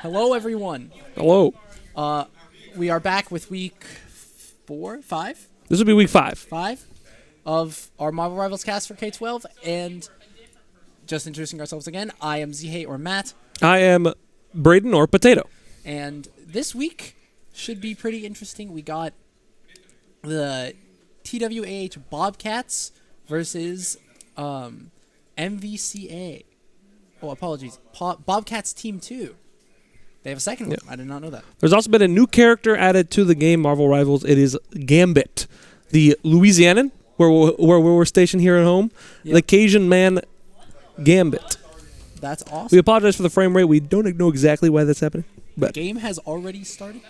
Hello, everyone. Hello. We are back with week 5 This will be week 5. of our Marvel Rivals cast for K12. And just introducing ourselves again, I am Zhe or Matt. I am Braden or Potato. And this week should be pretty interesting. We got the TVAH Bobcats versus MVCA. Oh, apologies. Bobcats Team 2. They have a second one. I did not know that. There's also been a new character added to the game Marvel Rivals. It is Gambit, the Louisianan, where we're stationed here at home. Yep. The Cajun man Gambit. That's awesome. We apologize for the frame rate. We don't know exactly why that's happening. But the game has already started.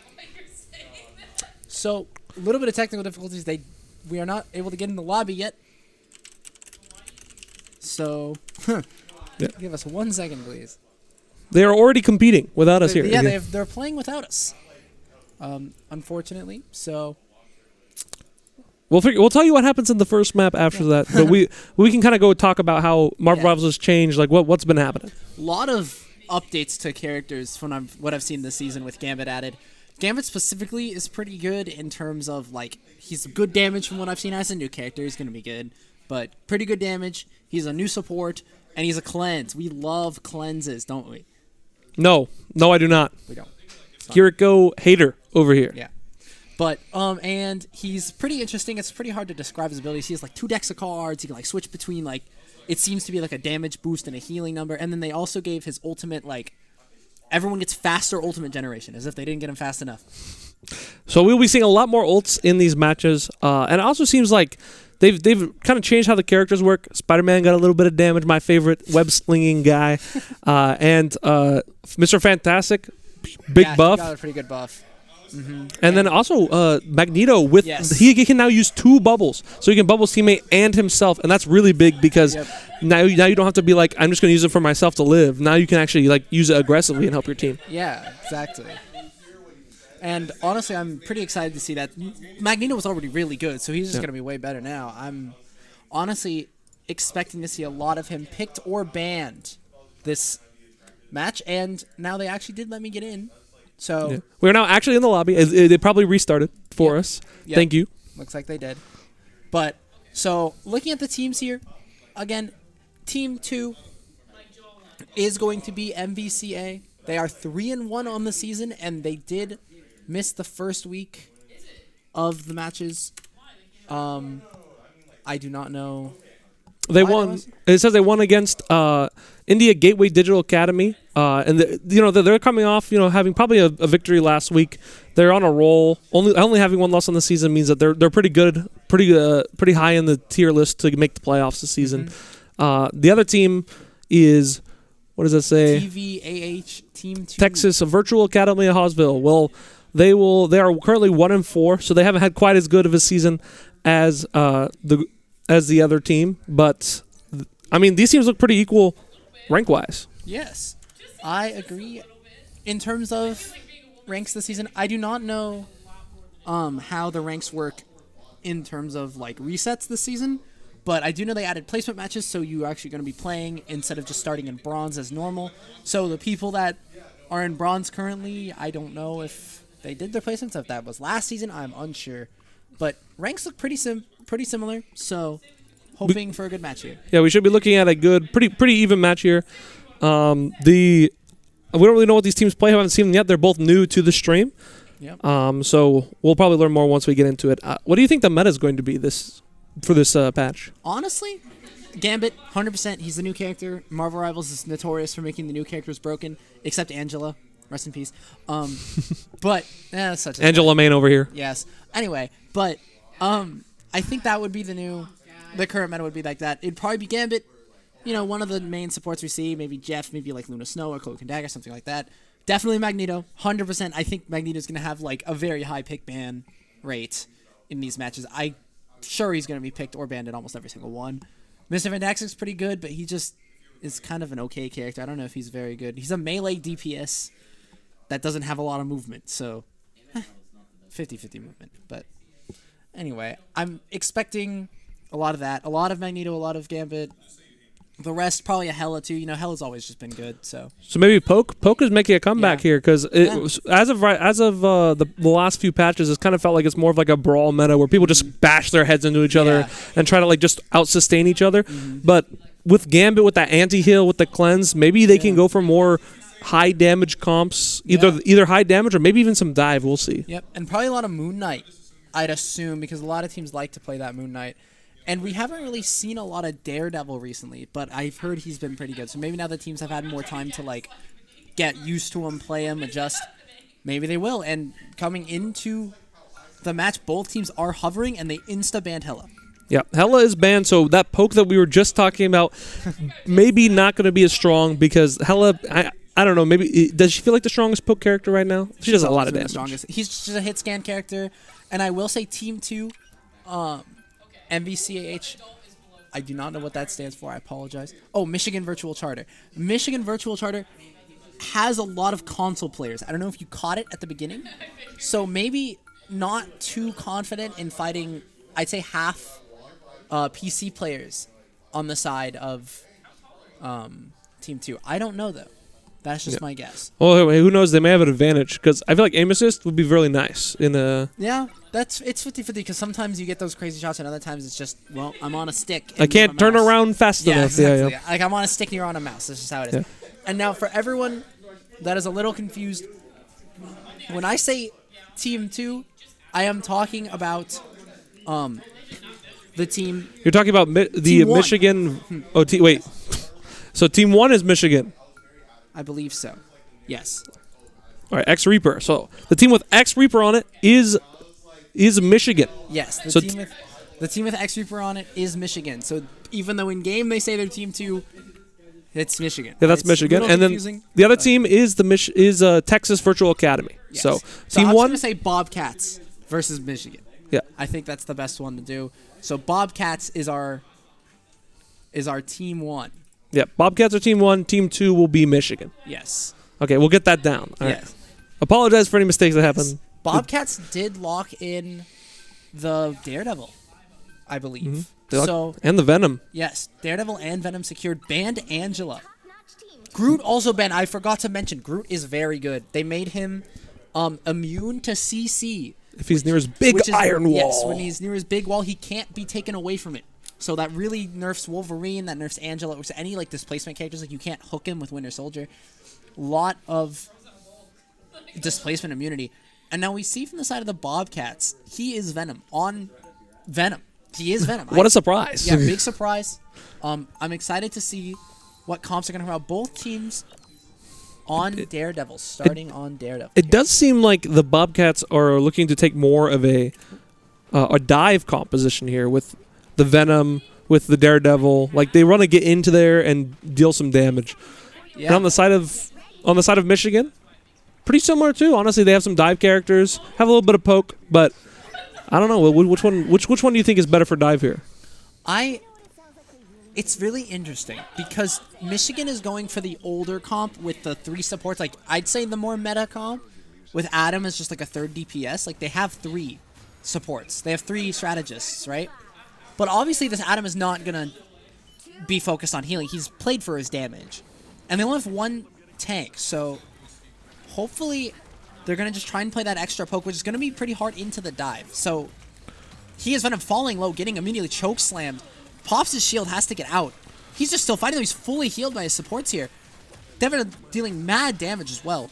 So, a little bit of technical difficulties. We are not able to get in the lobby yet. So, give us 1 second, please. They are already competing without us here. Yeah, they're playing without us. Unfortunately, so we'll tell you what happens in the first map after that. But we can kind of go talk about how Marvel Rivals has changed, like what's been happening. A lot of updates to characters from what I've seen this season with Gambit added. Gambit specifically is pretty good in terms of like he's good damage from what I've seen as a new character. He's gonna be good, but pretty good damage. He's a new support and he's a cleanse. We love cleanses, don't we? No, I do not. We don't. Kiriko hater over here. Yeah. But, and he's pretty interesting. It's pretty hard to describe his abilities. He has, like, 2 decks of cards. He can, like, switch between, like, it seems to be, like, a damage boost and a healing number. And then they also gave his ultimate, like, everyone gets faster ultimate generation, as if they didn't get him fast enough. So we'll be seeing a lot more ults in these matches. And it also seems like they've kind of changed how the characters work. Spider-Man got a little bit of damage, my favorite web-slinging guy. And Mr. Fantastic, big buff. He got a pretty good buff. Mm-hmm. And then also Magneto with he can now use 2 bubbles, so he can bubble his teammate and himself, and that's really big because now you don't have to be like I'm just going to use it for myself to live. Now you can actually like use it aggressively and help your team. Yeah, exactly. And honestly, I'm pretty excited to see that. Magneto was already really good, so he's just going to be way better now. I'm honestly expecting to see a lot of him picked or banned this match, and now they actually did let me get in. So we're now actually in the lobby. They probably restarted for us. Yep. Thank you. Looks like they did. But, so, looking at the teams here, again, Team 2 is going to be MVCA. They are 3-1 on the season, and they did miss the first week of the matches. I do not know. They won. It says they won against India Gateway Digital Academy, and they're coming off having probably a victory last week. They're on a roll. Only having 1 loss on the season means that they're pretty good, pretty high in the tier list to make the playoffs this season. Mm-hmm. The other team is what does it say? TVAH Team 2 Texas Virtual Academy of Hawesville. Well, they are currently 1-4, so they haven't had quite as good of a season as the other team, but I mean these teams look pretty equal rank-wise. Yes, I agree. In terms of ranks this season, I do not know how the ranks work in terms of like resets this season, but I do know they added placement matches, so you're actually going to be playing instead of just starting in bronze as normal. So the people that are in bronze currently, I don't know if they did their placements. If that was last season, I'm unsure. But ranks look pretty similar, so hoping for a good match here. Yeah, we should be looking at a good, pretty even match here. We don't really know what these teams play. I haven't seen them yet. They're both new to the stream. Yep. So we'll probably learn more once we get into it. What do you think the meta is going to be for this patch? Honestly, Gambit, 100%. He's the new character. Marvel Rivals is notorious for making the new characters broken, except Angela. Rest in peace. But such Angela main over here. Yes. Anyway, but I think that would be the current meta would be like that. It'd probably be Gambit, one of the main supports we see, maybe Jeff, maybe like Luna Snow or Cloak and Dagger, something like that. Definitely Magneto, 100%. I think Magneto's going to have like a very high pick ban rate in these matches. I'm sure he's going to be picked or banned in almost every single one. Mr. Fantastic's pretty good, but he just is kind of an okay character. I don't know if he's very good. He's a melee DPS that doesn't have a lot of movement, so 50-50 movement. But anyway, I'm expecting a lot of that. A lot of Magneto, a lot of Gambit. The rest probably a Hella too. You know, Hella's always just been good. So maybe Poke is making a comeback here because as of the last few patches, it's kind of felt like it's more of like a brawl meta where people just bash their heads into each other and try to like just out sustain each other. But with Gambit, with that anti-heal, with the cleanse, maybe they can go for more high damage comps, either high damage or maybe even some dive. We'll see. Yep, and probably a lot of Moon Knight, I'd assume, because a lot of teams like to play that Moon Knight. And we haven't really seen a lot of Daredevil recently, but I've heard he's been pretty good. So maybe now that teams have had more time to like get used to him, play him, adjust, maybe they will. And coming into the match, both teams are hovering, and they insta-banned Hella. Yeah, Hella is banned, so that Poke that we were just talking about maybe not going to be as strong because Hella, I don't know, maybe, does she feel like the strongest Poke character right now? She does a lot of damage. He's just a hit scan character, and I will say Team 2, MVCAH, I do not know what that stands for. I apologize. Oh, Michigan Virtual Charter. Michigan Virtual Charter has a lot of console players. I don't know if you caught it at the beginning. So maybe not too confident in fighting, I'd say half PC players on the side of Team 2. I don't know, though. That's just my guess. Well, who knows? They may have an advantage because I feel like aim assist would be really nice in a. Yeah, it's 50-50 because sometimes you get those crazy shots and other times it's just, well, I'm on a stick. I can't turn around fast enough. Exactly. Yeah. Like I'm on a stick and you're on a mouse. That's just how it is. Yeah. And now for everyone that is a little confused, when I say Team 2, I am talking about the team. You're talking about the Michigan. Wait. So Team 1 is Michigan. I believe so. Yes. All right, X Reaper. So the team with X Reaper on it is Michigan. Yes. The team with X Reaper on it is Michigan. So even though in game they say they're Team 2, it's Michigan. Yeah, that's Michigan. And then the other team is Texas Virtual Academy. Yes. So Team 1. I'm going to say Bobcats versus Michigan. Yeah. I think that's the best one to do. So Bobcats is our Team 1. Yeah, Bobcats are Team 1. Team 2 will be Michigan. Yes. Okay, we'll get that down. All right. Apologize for any mistakes that happened. Bobcats did lock in the Daredevil, I believe. And the Venom. Yes, Daredevil and Venom secured. Banned Angela. Groot also banned. I forgot to mention, Groot is very good. They made him immune to CC. If he's near his big iron wall. Yes, when he's near his big wall, he can't be taken away from it. So that really nerfs Wolverine, that nerfs Angela, or any like displacement characters. Like you can't hook him with Winter Soldier. Lot of displacement immunity. And now we see from the side of the Bobcats, he is Venom. On Venom. He is Venom. What a surprise. Yeah, big surprise. I'm excited to see what comps are going to come out. Both teams on Daredevil, starting on Daredevil. It does seem like the Bobcats are looking to take more of a dive composition here with the Venom, with the Daredevil. Like they want to get into there and deal some damage. Yeah. And on the side of Michigan, pretty similar too. Honestly, they have some dive characters, have a little bit of poke, but I don't know which one do you think is better for dive here? It's really interesting because Michigan is going for the older comp with the 3 supports. Like I'd say the more meta comp with Adam as just like a 3rd DPS. Like they have 3 supports. They have 3 strategists, right? But obviously this Adam is not going to be focused on healing. He's played for his damage. And they only have 1 tank, so hopefully they're going to just try and play that extra poke, which is going to be pretty hard into the dive. So he is Venom falling low, getting immediately choke slammed. Pops his shield, has to get out. He's just still fighting, though. He's fully healed by his supports here. Devin dealing mad damage as well.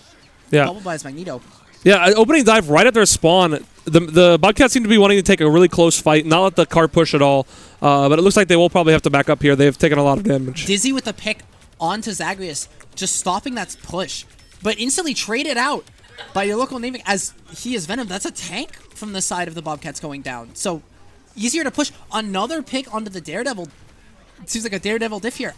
Yeah. Bubbled by his Magneto. Yeah, opening dive right at their spawn. The Bobcats seem to be wanting to take a really close fight, not let the car push at all. But it looks like they will probably have to back up here. They've taken a lot of damage. Dizzy with the pick onto Zagreus, just stopping that push. But instantly traded out by your local naming as he is Venom. That's a tank from the side of the Bobcats going down. So easier to push. Another pick onto the Daredevil. It seems like a Daredevil diff here.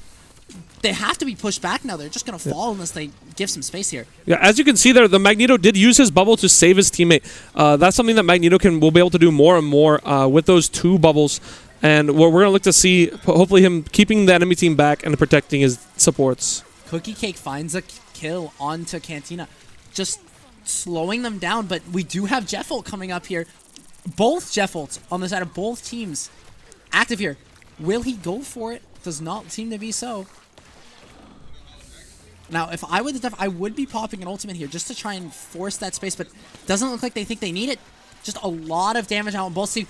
They have to be pushed back now. They're just going to fall unless they give some space here. Yeah, as you can see there, the Magneto did use his bubble to save his teammate. That's something that Magneto will be able to do more and more with those 2 bubbles. And we're going to look to see, hopefully, him keeping the enemy team back and protecting his supports. Cookie Cake finds a kill onto Cantina. Just slowing them down. But we do have Jeffelt coming up here. Both Jeffelts on the side of both teams active here. Will he go for it? does not seem to be so. Now, if I were the Def, I would be popping an ultimate here just to try and force that space, but doesn't look like they think they need it. Just a lot of damage out on both teams.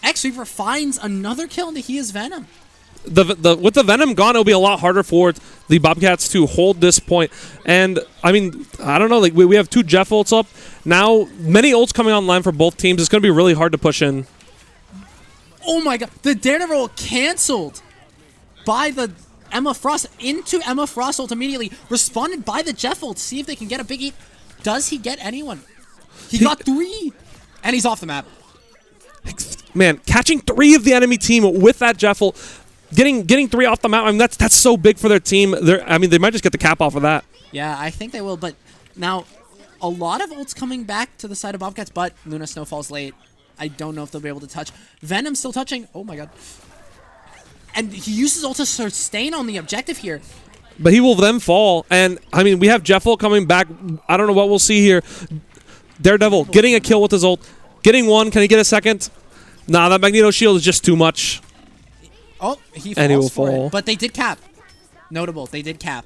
X-Reaper finds another kill into He is Venom. With the Venom gone, it'll be a lot harder for the Bobcats to hold this point. And, I mean, I don't know. Like we have 2 Jeff ults up. Now, many ults coming online for both teams. It's going to be really hard to push in. Oh, my God. The Daredevil canceled by the Emma Frost into Emma Frost ult immediately. Responded by the Jeff ult. See if they can get a big eat. Does he get anyone? He got 3. And he's off the map. Man, catching 3 of the enemy team with that Jeff ult. Getting 3 off the map, I mean, that's so big for their team. I mean, they might just get the cap off of that. Yeah, I think they will. But now, a lot of ults coming back to the side of Bobcats, but Luna Snow falls late. I don't know if they'll be able to touch. Venom still touching. Oh, my God. And he uses ult to sustain on the objective here. But he will then fall. And, I mean, we have Jeff ult coming back. I don't know what we'll see here. Daredevil getting a kill with his ult. Getting 1. Can he get a second? Nah, that Magneto shield is just too much. Oh, he falls and he will for fall. it. But they did cap. Notable, they did cap.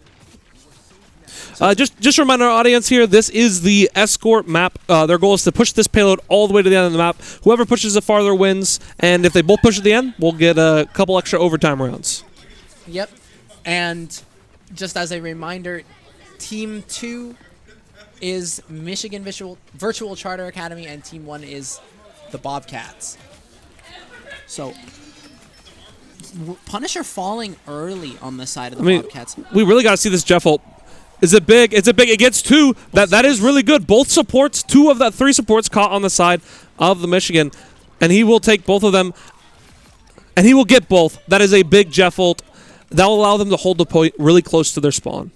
Just to remind our audience here, this is the escort map. Their goal is to push this payload all the way to the end of the map. Whoever pushes it farther wins, and if they both push at the end, we'll get a couple extra overtime rounds. Yep. And just as a reminder, Team 2 is Michigan Virtual Charter Academy, and Team 1 is the Bobcats. So, Punisher falling early on the side of the Bobcats. We really got to see this Jeff ult. Is it big? It's a big. It gets 2. That is really good. Both supports, 2 of that 3 supports caught on the side of the Michigan, and he will take both of them, and he will get both. That is a big Jeff ult. That will allow them to hold the point really close to their spawn.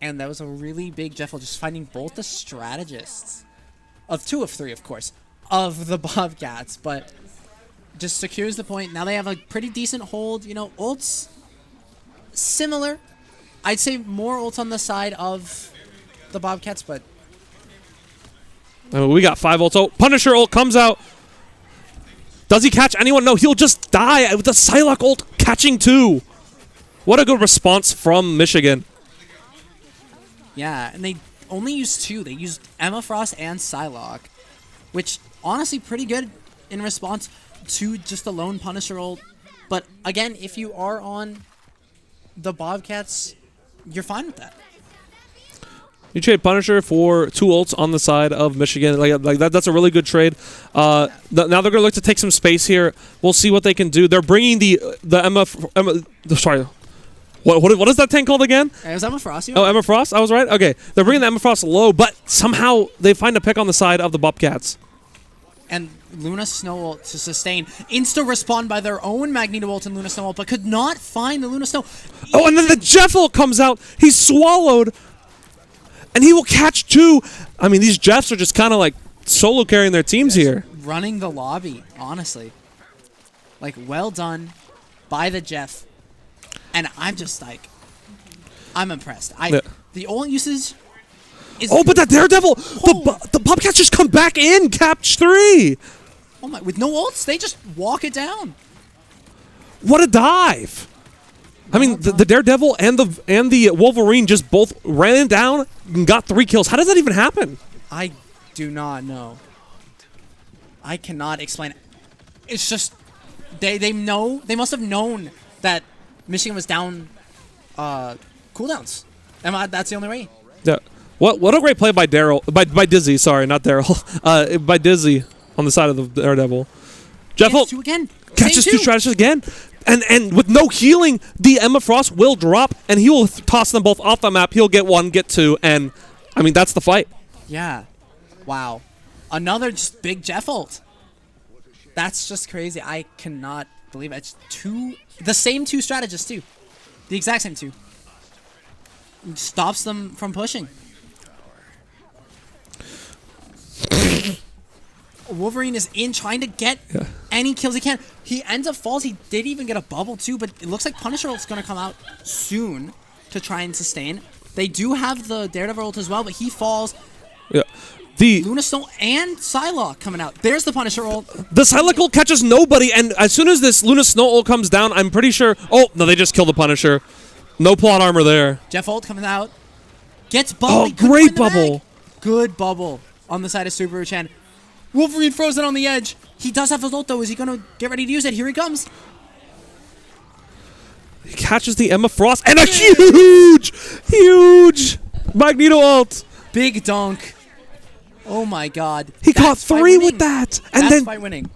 And that was a really big Jeff ult, just finding both the strategists of 2 of 3, of course, of the Bobcats, but just secures the point. Now they have a pretty decent hold. You know, ults similar. I'd say more ults on the side of the Bobcats, but we got 5 ults. Oh, Punisher ult comes out. Does he catch anyone? No, he'll just die with the Psylocke ult catching 2. What a good response from Michigan. Yeah, and they only used 2. They used Emma Frost and Psylocke, which honestly pretty good in response to just the lone Punisher ult. But again, if you are on the Bobcats, you're fine with that. You trade Punisher for 2 ults on the side of Michigan. Like that. That's a really good trade. Now they're going to look to take some space here. We'll see what they can do. They're bringing the Emma. Sorry. What is that tank called again? It was Emma Frost. Oh, Emma Frost? I was right? Okay. They're bringing the Emma Frost low, but somehow they find a pick on the side of the Bobcats. And Luna Snow ult to sustain. Insta-respawn by their own Magneto ult and Luna Snow ult, but could not find the Luna Snow. Oh, and then the Jeff ult comes out. He's swallowed, and he will catch 2. I mean, these Jeffs are just kind of like solo carrying their teams here. Running the lobby, honestly. Like, well done by the Jeff. And I'm just like, I'm impressed. The ult usage is... Oh, but that Daredevil, the Bobcats just come back in, catch 3. Oh my, with no ults, they just walk it down. What a dive. I mean, the Daredevil and the Wolverine just both ran down and got 3 kills. How does that even happen? I do not know. I cannot explain it. It's just they must have known that Michigan was down cooldowns. And that's the only way. Yeah. What a great play by by Dizzy, sorry, not Daryl. By Dizzy on the side of the Daredevil. Jeff ult catches 2 strategists again. And with no healing, the Emma Frost will drop, and he will toss them both off the map. He'll get 1, get 2, and, I mean, that's the fight. Yeah. Wow. Another just big Jeff ult. That's just crazy. I cannot believe it. It's 2... The same 2 strategists, too. The exact same 2. Stops them from pushing. Wolverine is in trying to get any kills he can. He ends up falls. He did even get a bubble too, but it looks like Punisher ult's going to come out soon to try and sustain. They do have the Daredevil ult as well, but he falls. Yeah. Luna Snow and Psylocke coming out. There's the Punisher ult. The Psylocke ult catches nobody, and as soon as this Luna Snow ult comes down, I'm pretty sure... Oh, no, they just killed the Punisher. No plot armor there. Jeff ult coming out. Gets bubbly. Oh, great bubble. Good bubble on the side of Subaru Chen. Wolverine frozen on the edge. He does have his ult, though. Is he going to get ready to use it? Here he comes. He catches the Emma Frost, and a huge Magneto ult. Big dunk. Oh, my God. He caught 3 with that. And That's then fight winning.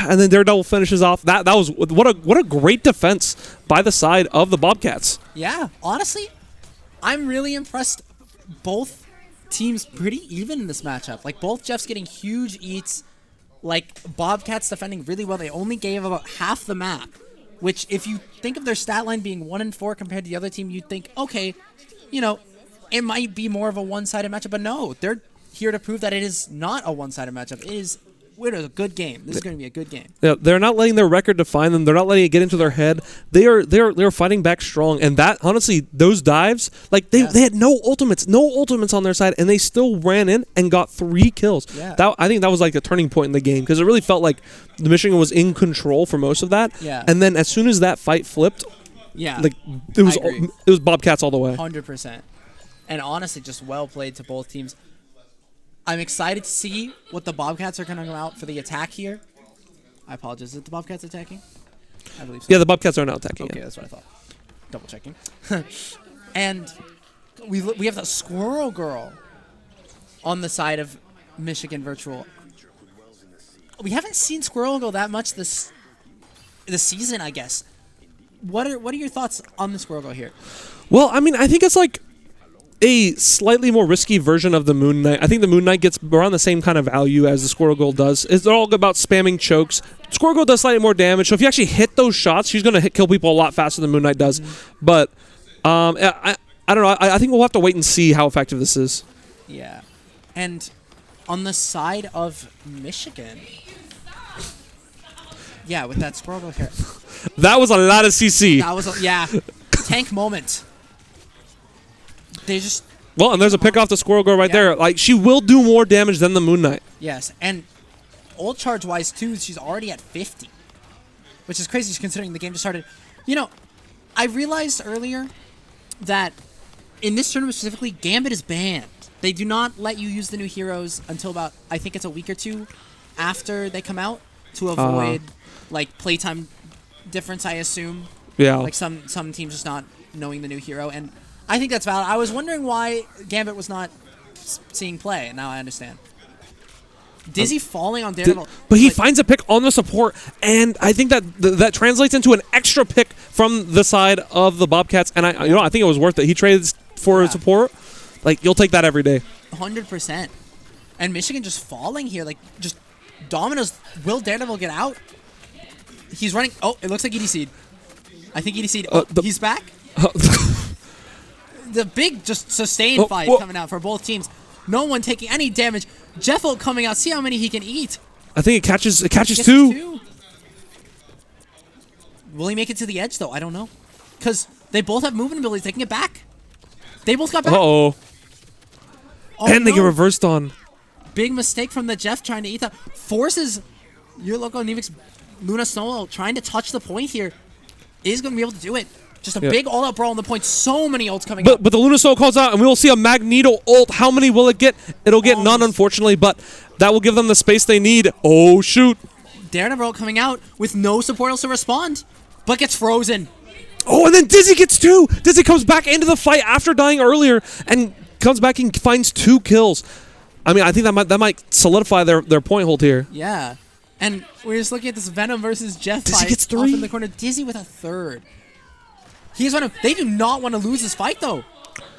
And then Daredevil finishes off. That was what a great defense by the side of the Bobcats. Yeah, honestly, I'm really impressed. Both teams pretty even in this matchup. Like, both Jeffs getting huge eats. Like, Bobcats defending really well. They only gave about half the map, which if you think of their stat line being 1-4 compared to the other team, you'd think, okay, you know, it might be more of a one-sided matchup. But no, they're here to prove that it is not a one-sided matchup. It is a good game. This is going to be a good game. Yeah, they're not letting their record define them. They're not letting it get into their head. They're fighting back strong. And that, honestly, those dives, like they had no ultimates on their side, and they still ran in and got 3 kills. Yeah. I think that was like a turning point in the game because it really felt like the Michigan was in control for most of that. Yeah. And then as soon as that fight flipped, like it was Bobcats all the way. 100%. And honestly, just well played to both teams. I'm excited to see what the Bobcats are going to go out for the attack here. I apologize. Is it the Bobcats attacking? I believe so. Yeah, the Bobcats are now attacking. Okay, that's what I thought. Double checking. And we have the Squirrel Girl on the side of Michigan Virtual. We haven't seen Squirrel Girl that much this season, I guess. What are your thoughts on the Squirrel Girl here? Well, I mean, I think it's like a slightly more risky version of the Moon Knight. I think the Moon Knight gets around the same kind of value as the Squirrel Girl does. They're all about spamming chokes. Squirrel Girl does slightly more damage, so if you actually hit those shots, she's going to kill people a lot faster than Moon Knight does. Mm-hmm. But I don't know. I think we'll have to wait and see how effective this is. Yeah. And on the side of Michigan, yeah, with that Squirrel Girl here. That was a lot of CC. That was, tank moment. They just... Well, and there's a pick off the Squirrel Girl right there. Like, she will do more damage than the Moon Knight. Yes, and ult charge-wise, too, she's already at 50. Which is crazy considering the game just started. You know, I realized earlier that in this tournament specifically, Gambit is banned. They do not let you use the new heroes until about, I think it's a week or two after they come out to avoid, like, playtime difference, I assume. Yeah. Like, some teams just not knowing the new hero, and I think that's valid. I was wondering why Gambit was not seeing play, and now I understand. Dizzy falling on Daredevil. But he finds a pick on the support, and I think that that translates into an extra pick from the side of the Bobcats, and I think it was worth it. He traded for support. Like, you'll take that every day. 100%. And Michigan just falling here, like, just dominoes. Will Daredevil get out? He's running. Oh, it looks like EDC'd. I think EDC'd. Oh, he's back? The big, just sustained fight coming out for both teams. No one taking any damage. Jeffel coming out. See how many he can eat. I think it catches two. Will he make it to the edge, though? I don't know. Because they both have movement abilities. They can get back. They both got back. Uh-oh. And they get reversed on. Big mistake from the Jeff trying to eat that. Forces your local Nevix Luna Snow trying to touch the point here. Is going to be able to do it. Just a big all-out brawl on the point. So many ults coming up. But the Luna Soul calls out, and we will see a Magneto ult. How many will it get? It'll get none, unfortunately, but that will give them the space they need. Oh, shoot. Daredevil coming out with no support else to respond, but gets frozen. Oh, and then Dizzy gets 2. Dizzy comes back into the fight after dying earlier and comes back and finds 2 kills. I mean, I think that might solidify their point hold here. Yeah. And we're just looking at this Venom versus Jeff Dizzy fight gets 3. off in the corner. Dizzy with a 3rd. He's one of. They do not want to lose this fight, though.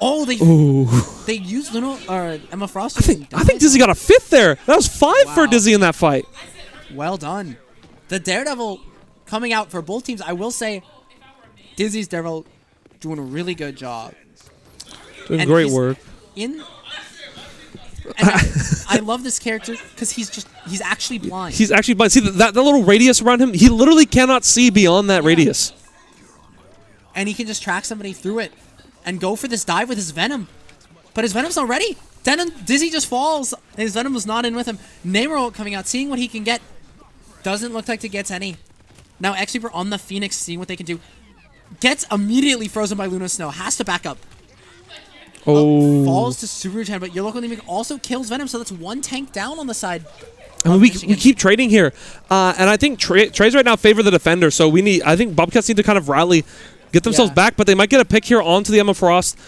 Oh, they used Emma Frost. I think Dizzy got a 5th there. That was 5 for Dizzy in that fight. Well done. The Daredevil coming out for both teams. I will say, Dizzy's Daredevil doing a really good job. Doing great work. I love this character because he's actually blind. He's actually blind. See that little radius around him? He literally cannot see beyond that radius. And he can just track somebody through it and go for this dive with his Venom. But his Venom's not ready. Dizzy just falls. His Venom was not in with him. Namor coming out, seeing what he can get. Doesn't look like it gets any. Now X Reaper on the Phoenix, seeing what they can do. Gets immediately frozen by Luna Snow. Has to back up. Oh. Falls to Super Chan, but your local Nemec also kills Venom, so that's one tank down on the side. I mean, we keep trading here, and I think trades right now favor the defender. So I think Bobcats need to kind of rally, get themselves back, but they might get a pick here onto the Emma Frost.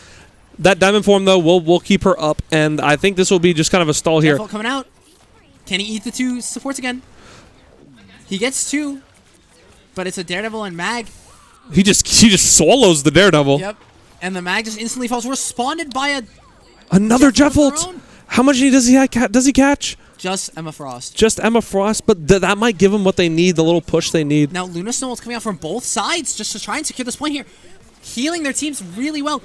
That Diamond Form though, we'll keep her up, and I think this will be just kind of a stall here. Default coming out. Can he eat the 2 supports again? He gets 2, but it's a Daredevil and Mag. He just swallows the Daredevil. Yep, and the Mag just instantly falls. Responded by another Jeff ult. How much does he catch? Just Emma Frost. Just Emma Frost, but that might give them what they need, the little push they need. Now Luna Snow is coming out from both sides just to try and secure this point here. Healing their teams really well.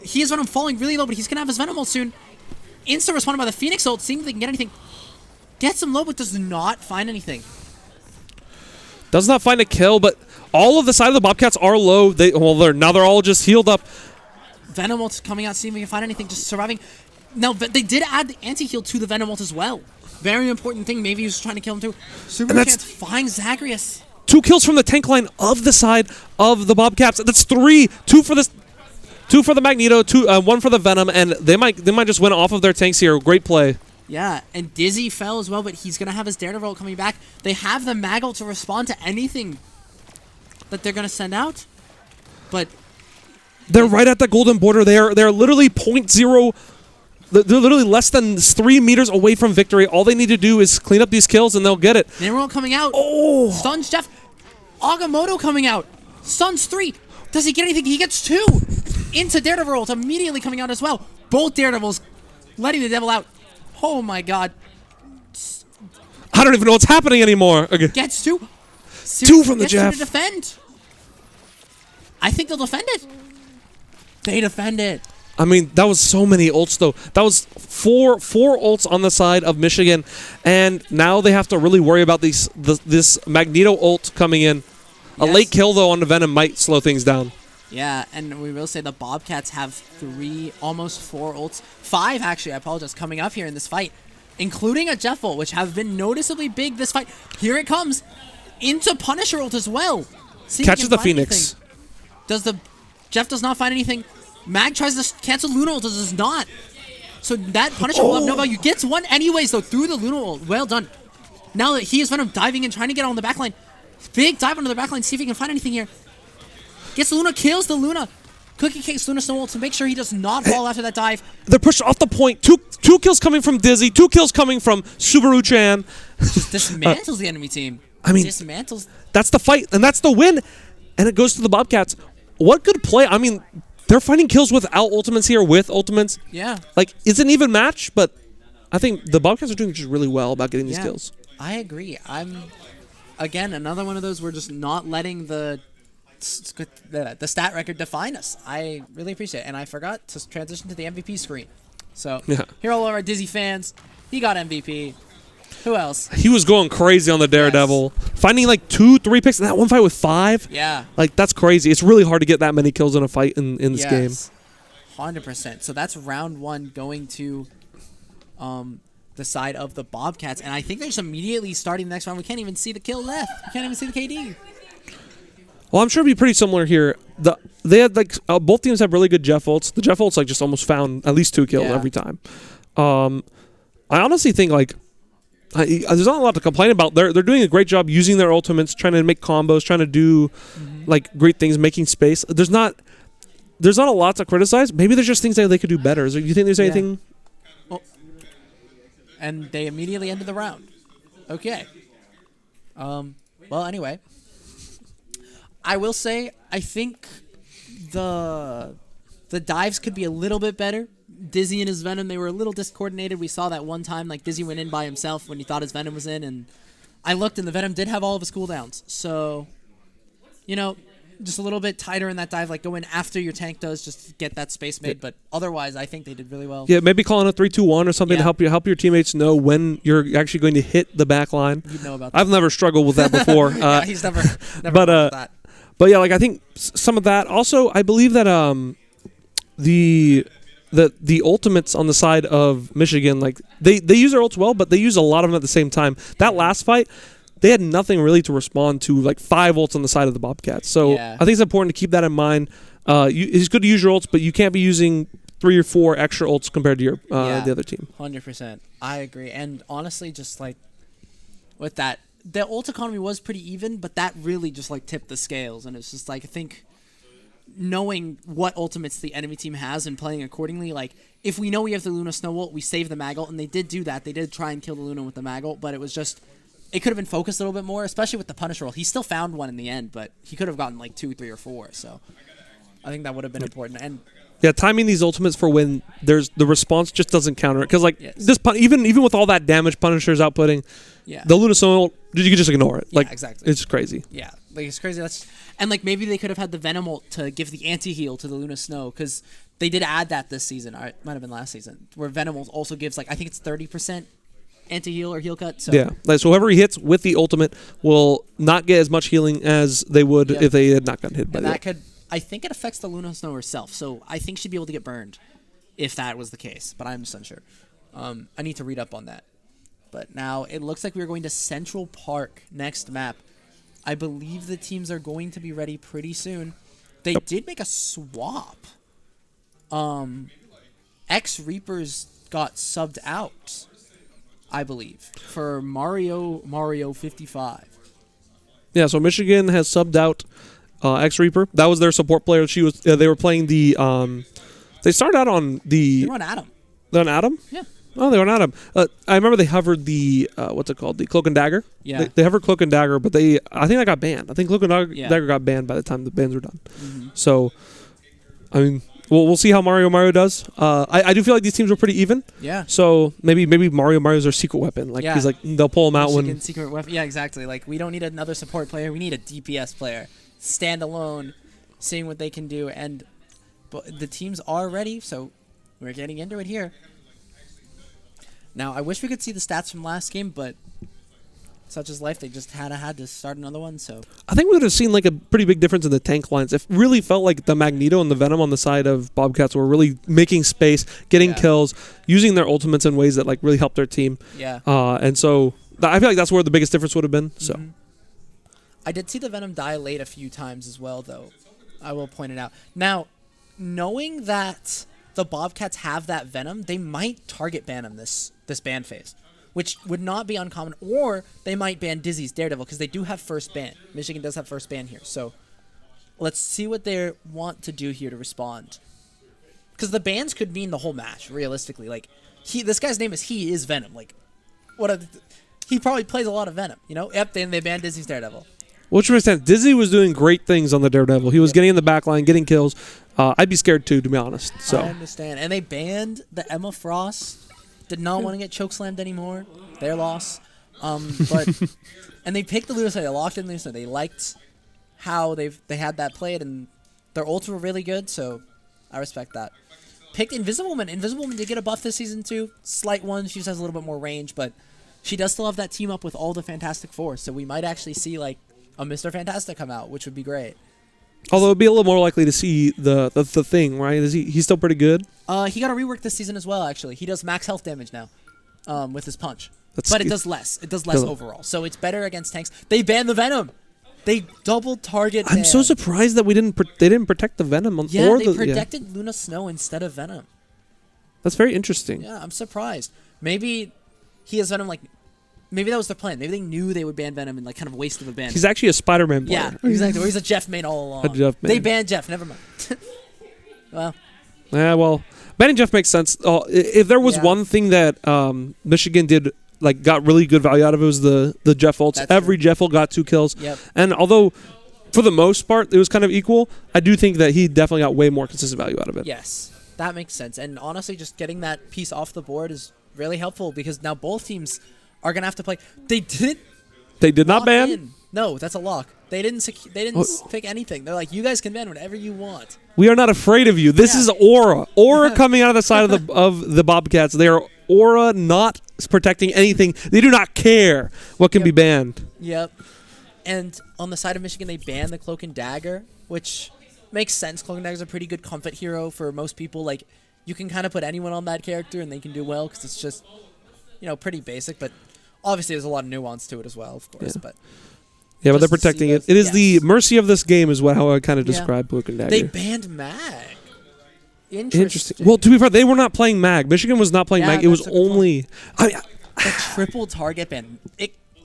He has Venom falling really low, but he's going to have his Venom ult soon. Insta responded by the Phoenix ult, seeing if they can get anything. Gets him low, but does not find anything. Does not find a kill, but all of the side of the Bobcats are low. Now they're all just healed up. Venom ult's coming out, seeing if we can find anything, just surviving. Now, they did add the anti-heal to the Venom ult as well. Very important thing. Maybe he was trying to kill him too. Super Chance finds Zagreus. 2 kills from the tank line of the side of the Bobcats. That's 3. 2 for the Magneto, 1 for the Venom, and they might just win off of their tanks here. Great play. Yeah, and Dizzy fell as well, but he's gonna have his Daredevil coming back. They have the Mag ult to respond to anything that they're gonna send out, but they're right at the golden border. They're literally 0.0. They're literally less than 3 meters away from victory. All they need to do is clean up these kills, and they'll get it. Namor coming out. Oh! Stuns Jeff. Agamotto coming out. Stuns 3. Does he get anything? He gets 2. Into Daredevil ult, immediately coming out as well. Both Daredevils letting the Devil out. Oh my god. I don't even know what's happening anymore. Okay. Gets 2. 2 from the Jeff. To defend. I think they'll defend it. They defend it. I mean, that was so many ults, though. That was four ults on the side of Michigan, and now they have to really worry about this Magneto ult coming in. A late kill, though, on the Venom might slow things down. Yeah, and we will say the Bobcats have 3, almost 4 ults. 5, actually, I apologize, coming up here in this fight, including a Jeff ult, which have been noticeably big this fight. Here it comes. Into Punisher ult as well. Catches the Phoenix. Jeff does not find anything. Mag tries to cancel Luna ult, does not. So that Punisher will have no value. Gets 1 anyways, though, through the Luna ult. Well done. Now that he is Venom diving in, trying to get on the backline. Big dive onto the backline, see if he can find anything here. Gets the Luna, kills the Luna. Cookie Cakes Luna Snow ult to make sure he does not fall after that dive. They're pushed off the point. Two kills coming from Dizzy. 2 kills coming from Subaru-chan. Just dismantles the enemy team. I mean, dismantles. That's the fight, and that's the win. And it goes to the Bobcats. What good play. I mean, they're finding kills without ultimates here, with ultimates. Yeah. Like, it's an even match, but I think the Bobcats are doing just really well about getting these kills. I agree. Again, another one of those, we're just not letting the stat record define us. I really appreciate it. And I forgot to transition to the MVP screen. So, here are all of our Dizzy fans. He got MVP. Who else? He was going crazy on the Daredevil. Yes. Finding like 2-3 picks in that one fight with 5. Yeah. Like, that's crazy. It's really hard to get that many kills in a fight in this game. 100%. So that's round 1 going to the side of the Bobcats. And I think they're just immediately starting the next round. We can't even see the kill left. We can't even see the KD. Well, I'm sure it'll be pretty similar here. They had like both teams have really good Jeff ults. The Jeff ults like just almost found at least 2 kills every time. I honestly think like there's not a lot to complain about. They're doing a great job using their ultimates, trying to make combos, trying to do like great things, making space. There's not a lot to criticize. Maybe there's just things that they could do better. Do you think there's anything? Oh. And they immediately ended the round. Okay. Well, anyway, I will say I think the dives could be a little bit better. Dizzy and his Venom, they were a little discoordinated. We saw that one time, like, Dizzy went in by himself when he thought his Venom was in, and I looked, and the Venom did have all of his cooldowns. So, you know, just a little bit tighter in that dive, like, go in after your tank does, just to get that space made. But otherwise, I think they did really well. Yeah, maybe calling a 3-2-1 or something to help your teammates know when you're actually going to hit the back line. You know about that. I've never struggled with that before. Yeah, he's never with that. But yeah, like I think some of that. Also, I believe that the the ultimates on the side of Michigan, like they use their ults well, but they use a lot of them at the same time. That last fight, they had nothing really to respond to, like 5 ults on the side of the Bobcats. So I think it's important to keep that in mind. It's good to use your ults, but you can't be using 3 or 4 extra ults compared to your the other team. 100%. I agree. And honestly, just like with that, the ult economy was pretty even, but that really just like tipped the scales. And it's just like, I think knowing what ultimates the enemy team has and playing accordingly, like if we know we have the Luna Snow ult, we save the mag ult, and they did do that. They did try and kill the Luna with the mag ult, but it was just, it could have been focused a little bit more, especially with the punish roll. He still found one in the end, but he could have gotten like 2, 3, or 4. So I think that would have been important. And yeah, timing these ultimates for when there's the response just doesn't counter it, because like this even with all that damage Punisher's outputting, the Luna Snow ult, you can just ignore it. Like exactly. It's crazy. Yeah, like it's crazy. And like maybe they could have had the Venom ult to give the anti-heal to the Luna Snow, because they did add that this season. Or it might have been last season, where Venom ult also gives like, I think it's 30% anti-heal or heal cut. So yeah, like, so whoever he hits with the ultimate will not get as much healing as they would if they had not gotten hit by that. I think it affects the Luna Snow herself, so I think she'd be able to get burned if that was the case, but I'm just unsure. I need to read up on that. But now it looks like we're going to Central Park next map. I believe the teams are going to be ready pretty soon. They did make a swap. X Reapers got subbed out, I believe, for Mario 55. Yeah, so Michigan has subbed out X Reaper. That was their support player. She was. They were playing the. They started out on the. They were on Adam. They're on Adam? Yeah. Oh, they were on Adam. I remember they hovered the what's it called? The Cloak and Dagger. Yeah. They hovered Cloak and Dagger, but I think that got banned. I think Cloak and Dagger got banned by the time the bans were done. Mm-hmm. So, I mean, we'll see how Mario does. I do feel like these teams were pretty even. Yeah. So maybe Mario's their secret weapon. Like he's like they'll pull him out when secret weapon. Yeah, exactly. Like we don't need another support player. We need a DPS player. Stand alone, seeing what they can do, but the teams are ready, so we're getting into it here. Now, I wish we could see the stats from last game, but such is life. They just had to start another one. So I think we would have seen like a pretty big difference in the tank lines. It really felt like the Magneto and the Venom on the side of Bobcats were really making space, getting kills, using their ultimates in ways that like really helped their team. Yeah. And so I feel like that's where the biggest difference would have been. So. I did see the Venom die late a few times as well, though. I will point it out. Now, knowing that the Bobcats have that Venom, they might target ban him this ban phase, which would not be uncommon. Or they might ban Dizzy's Daredevil, because they do have first ban. Michigan does have first ban here. So let's see what they want to do here to respond. Because the bans could mean the whole match, realistically. Like, this guy's name is Venom. Like, he probably plays a lot of Venom, you know? Yep, then they banned Dizzy's Daredevil. Which makes sense. Dizzy was doing great things on the Daredevil. He was getting in the back line, getting kills. I'd be scared too, to be honest. So I understand. And they banned the Emma Frost. Did not want to get chokeslammed anymore. Their loss. But and they picked the Luna Snow. They locked in the Luna Snow. They liked how they had that played, and their ults were really good. So I respect that. Picked Invisible Woman. Invisible Woman did get a buff this season too. Slight one. She just has a little bit more range, but she does still have that team up with all the Fantastic Four. So we might actually see like a Mr. Fantastic come out, which would be great. Although it'd be a little more likely to see the thing, right? He's still pretty good? He got a rework this season as well, actually. He does max health damage now with his punch. But it does less. It does less overall. So it's better against tanks. They banned the Venom. They double target I'm so surprised that they didn't protect the Venom. They protected Luna Snow instead of Venom. That's very interesting. Yeah, I'm surprised. Maybe he has Venom like... Maybe that was their plan. Maybe they knew they would ban Venom and like kind of wasted the ban. He's actually a Spider-Man player. Yeah, exactly. Or he's a Jeff main all along. They banned Jeff. Never mind. Well. Yeah, well, banning Jeff makes sense. If there was one thing that Michigan did, like got really good value out of, it was the Jeff ults. That's Every true. Jeff ult got 2 kills. Yep. And although for the most part it was kind of equal, I do think that he definitely got way more consistent value out of it. Yes, that makes sense. And honestly, just getting that piece off the board is really helpful, because now both teams are gonna have to play. They did not ban? in. No, that's a lock. They didn't pick anything. They're like, you guys can ban whatever you want. We are not afraid of you. This is Aura. Aura coming out of the side of the Bobcats. They are Aura, not protecting anything. They do not care what can be banned. Yep. And on the side of Michigan, they banned the Cloak and Dagger, which makes sense. Cloak and Dagger is a pretty good comfort hero for most people. Like, you can kind of put anyone on that character and they can do well because it's just, pretty basic. But obviously, there's a lot of nuance to it as well, of course. Yeah. But But they're protecting it. It is the mercy of this game, is how I kind of describe Cloak and Dagger. They banned Mag. Interesting. Well, to be fair, they were not playing Mag. Michigan was not playing Mag. It was only the triple target ban.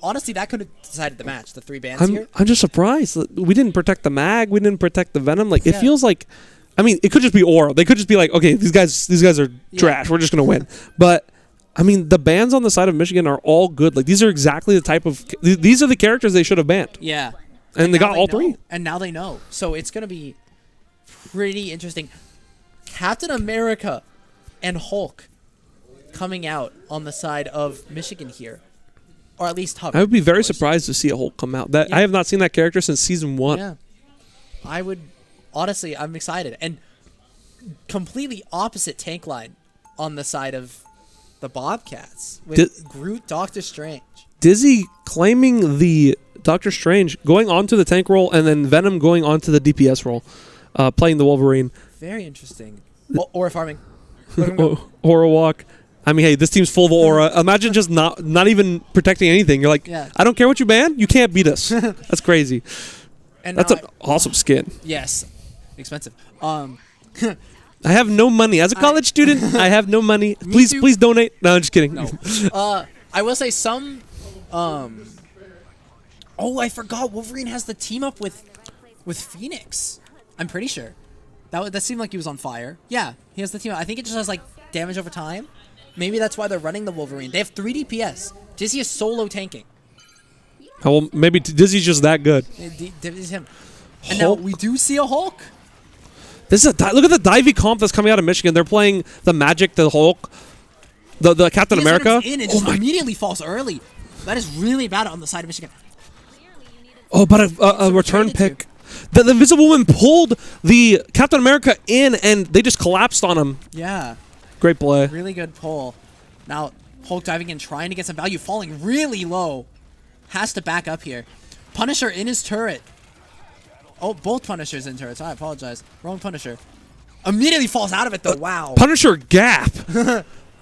Honestly, that could have decided the match. The 3 bans here. I'm just surprised. We didn't protect the Mag. We didn't protect the Venom. It feels like, it could just be Aura. They could just be like, okay, these guys are trash. We're just gonna win. But the bans on the side of Michigan are all good. These are exactly the type of these are the characters they should have banned. Yeah, and they got all 3. And now they know. So it's gonna be pretty interesting. Captain America and Hulk coming out on the side of Michigan here, or at least Hubbard. I would be very surprised to see a Hulk come out. I have not seen that character since season 1. Yeah, I would. Honestly, I'm excited. And completely opposite tank line on the side of the Bobcats with Groot, Doctor Strange. Dizzy claiming the Doctor Strange, going onto the tank role, and then Venom going onto the DPS role, playing the Wolverine. Very interesting. Aura farming. Aura walk. Hey, this team's full of aura. Imagine just not even protecting anything. You're like, I don't care what you ban. You can't beat us. That's crazy. And that's an awesome skin. Yes. Expensive. I have no money. As a college student, I have no money. Please donate. No, I'm just kidding. No. I will say some... I forgot Wolverine has the team up with Phoenix. I'm pretty sure. That seemed like he was on fire. Yeah, he has the team up. I think it just has, damage over time. Maybe that's why they're running the Wolverine. They have 3 DPS. Dizzy is solo tanking. Oh, well, maybe Dizzy's just that good. Dizzy's him. And now we do see a Hulk. Look at the divey comp that's coming out of Michigan. They're playing the Magic, the Hulk, the Captain America. In and just immediately falls early. That is really bad on the side of Michigan. Oh, but a return pick. The Invisible Woman pulled the Captain America in, and they just collapsed on him. Yeah. Great play. Really good pull. Now, Hulk diving in, trying to get some value, falling really low. Has to back up here. Punisher in his turret. Oh, both Punishers in turrets. I apologize. Wrong Punisher. Immediately falls out of it, though. Wow. Punisher gap.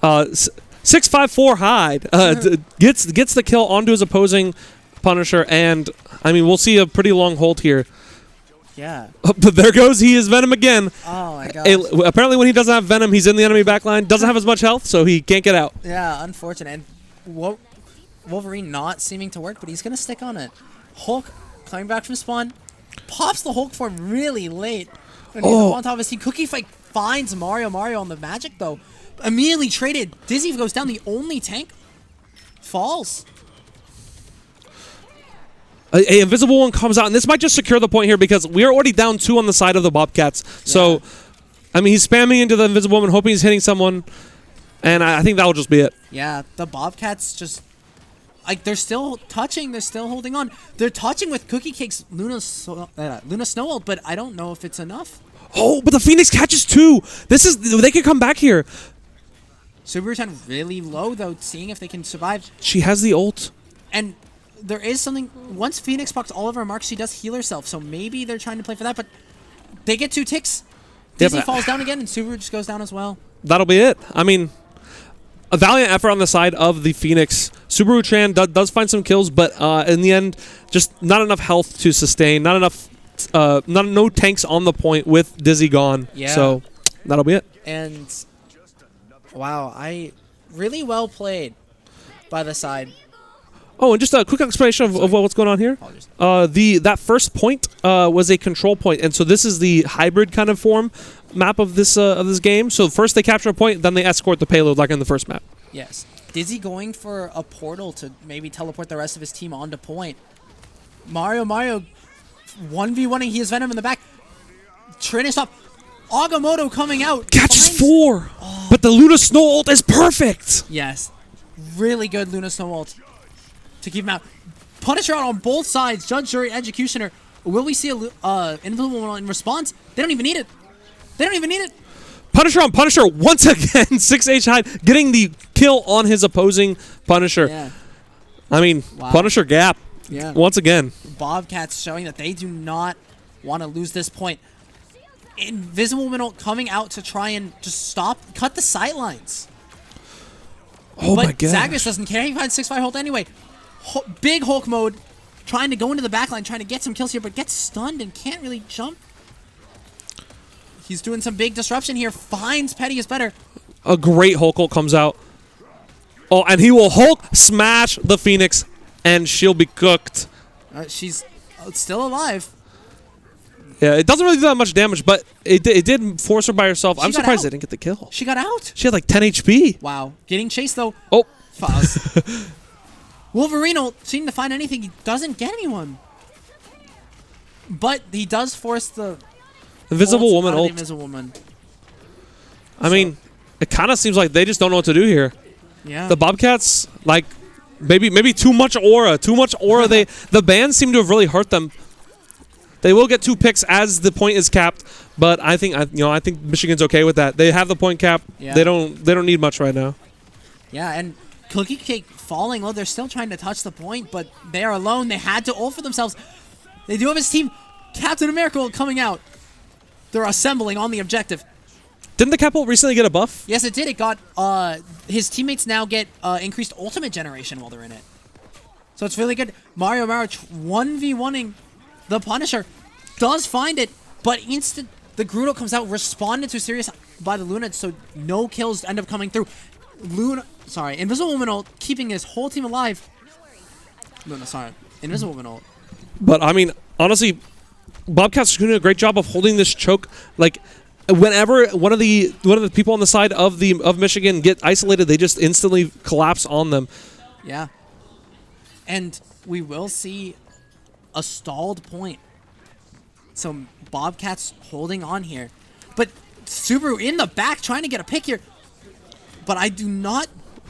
654 hide. Gets the kill onto his opposing Punisher, and, we'll see a pretty long hold here. Yeah. But there goes is Venom again. Oh, my God. Apparently when he doesn't have Venom, he's in the enemy backline. Doesn't have as much health, so he can't get out. Yeah, unfortunate. And Wolverine not seeming to work, but he's going to stick on it. Hulk coming back from spawn. Pops the Hulk form really late. When he's on top of his team. Cookie Fight finds Mario on the Magic, though. Immediately traded. Dizzy goes down. The only tank falls. A Invisible One comes out, and this might just secure the point here because we are already down 2 on the side of the Bobcats. So, he's spamming into the Invisible Woman, hoping he's hitting someone, and I think that'll just be it. Yeah, the Bobcats just... they're still touching. They're still holding on. They're touching with Cookie Cake's Luna Snow Ult, but I don't know if it's enough. Oh, but the Phoenix catches 2. They could come back here. Subaru-10 really low, though, seeing if they can survive. She has the ult. And there is something... Once Phoenix procs all of her marks, she does heal herself, so maybe they're trying to play for that, but they get 2 ticks. Dizzy falls down again, and Subaru just goes down as well. That'll be it. A valiant effort on the side of the Phoenix. Subaru-chan does find some kills, but in the end, just not enough health to sustain. Not enough... no tanks on the point with Dizzy gone. Yeah. So, that'll be it. And... Wow, really well played by the side. Oh, and just a quick explanation of what's going on here. That first point was a control point, and so this is the hybrid kind of form map of this game. So first they capture a point, then they escort the payload like in the first map. Yes. Dizzy going for a portal to maybe teleport the rest of his team onto point. Mario 1v1ing. He has Venom in the back. Trin is up. Agamotto coming out. Catches 4, but the Luna Snow ult is perfect. Yes. Really good Luna Snow ult to keep him out. Punisher out on both sides. Judge, Jury, Executioner. Will we see a Invisible One in response? They don't even need it. They don't even need it. Punisher on Punisher once again. 6H hide, getting the kill on his opposing Punisher. Yeah. Wow. Punisher gap. Yeah. Once again. Bobcats showing that they do not want to lose this point. Invisible Woman ult coming out to try and just cut the sightlines. Oh my god. Zagreus doesn't care. He finds 6-5 ult anyway. Big Hulk mode, trying to go into the backline, trying to get some kills here, but gets stunned and can't really jump. He's doing some big disruption here. Finds Petty is better. A great Hulk ult comes out. Oh, and he will Hulk smash the Phoenix, and she'll be cooked. She's still alive. Yeah, it doesn't really do that much damage, but it did force her by herself. I'm surprised they didn't get the kill. She got out. She had like 10 HP. Wow. Getting chased, though. Oh. Fouls. Wolverine seemed to find anything. He doesn't get anyone. But he does force the Invisible Woman ult. Invisible Woman. I mean, it kind of seems like they just don't know what to do here. Yeah. The Bobcats, like, maybe too much aura. Too much aura. The bans seem to have really hurt them. They will get 2 picks as the point is capped, but I think Michigan's okay with that. They have the point cap. Yeah. They don't need much right now. Yeah, and Cookie Cake falling low. They're still trying to touch the point, but they are alone. They had to ult for themselves. They do have his team. Captain America coming out. They're assembling on the objective. Didn't the cap ult recently get a buff? Yes, it did. It got his teammates now get increased ultimate generation while they're in it. So it's really good. Mario Mara 1v1ing the Punisher. Does find it, but the Grudo comes out, responded to Sirius by the Luna, so no kills end up coming through. Invisible Woman ult keeping his whole team alive. Invisible Woman ult. But I mean, honestly, Bobcats are doing a great job of holding this choke. Like, whenever one of the people on the side of Michigan get isolated, they just instantly collapse on them. Yeah, and we will see a stalled point. So Bobcats holding on here, but Subaru in the back trying to get a pick here. But I do not.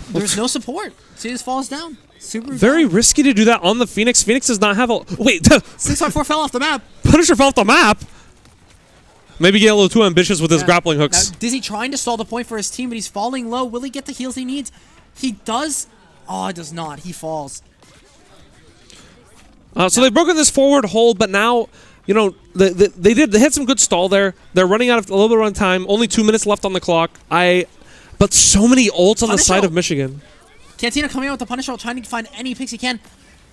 There's no support. See, this falls down. Subaru very down. Risky to do that on the Phoenix. Phoenix does not have a wait. 654 fell off the map. Punisher fell off the map. Maybe get a little too ambitious with his grappling hooks. Now, Dizzy trying to stall the point for his team, but he's falling low. Will he get the heals he needs? He does. Oh, it does not. He falls. So they've broken this forward hold, but now, you know, they had some good stall there. They're running out of a little bit of run time. Only 2 minutes left on the clock. But so many ults on the side of Michigan. Cantina coming out with the Punisher, trying to find any picks he can.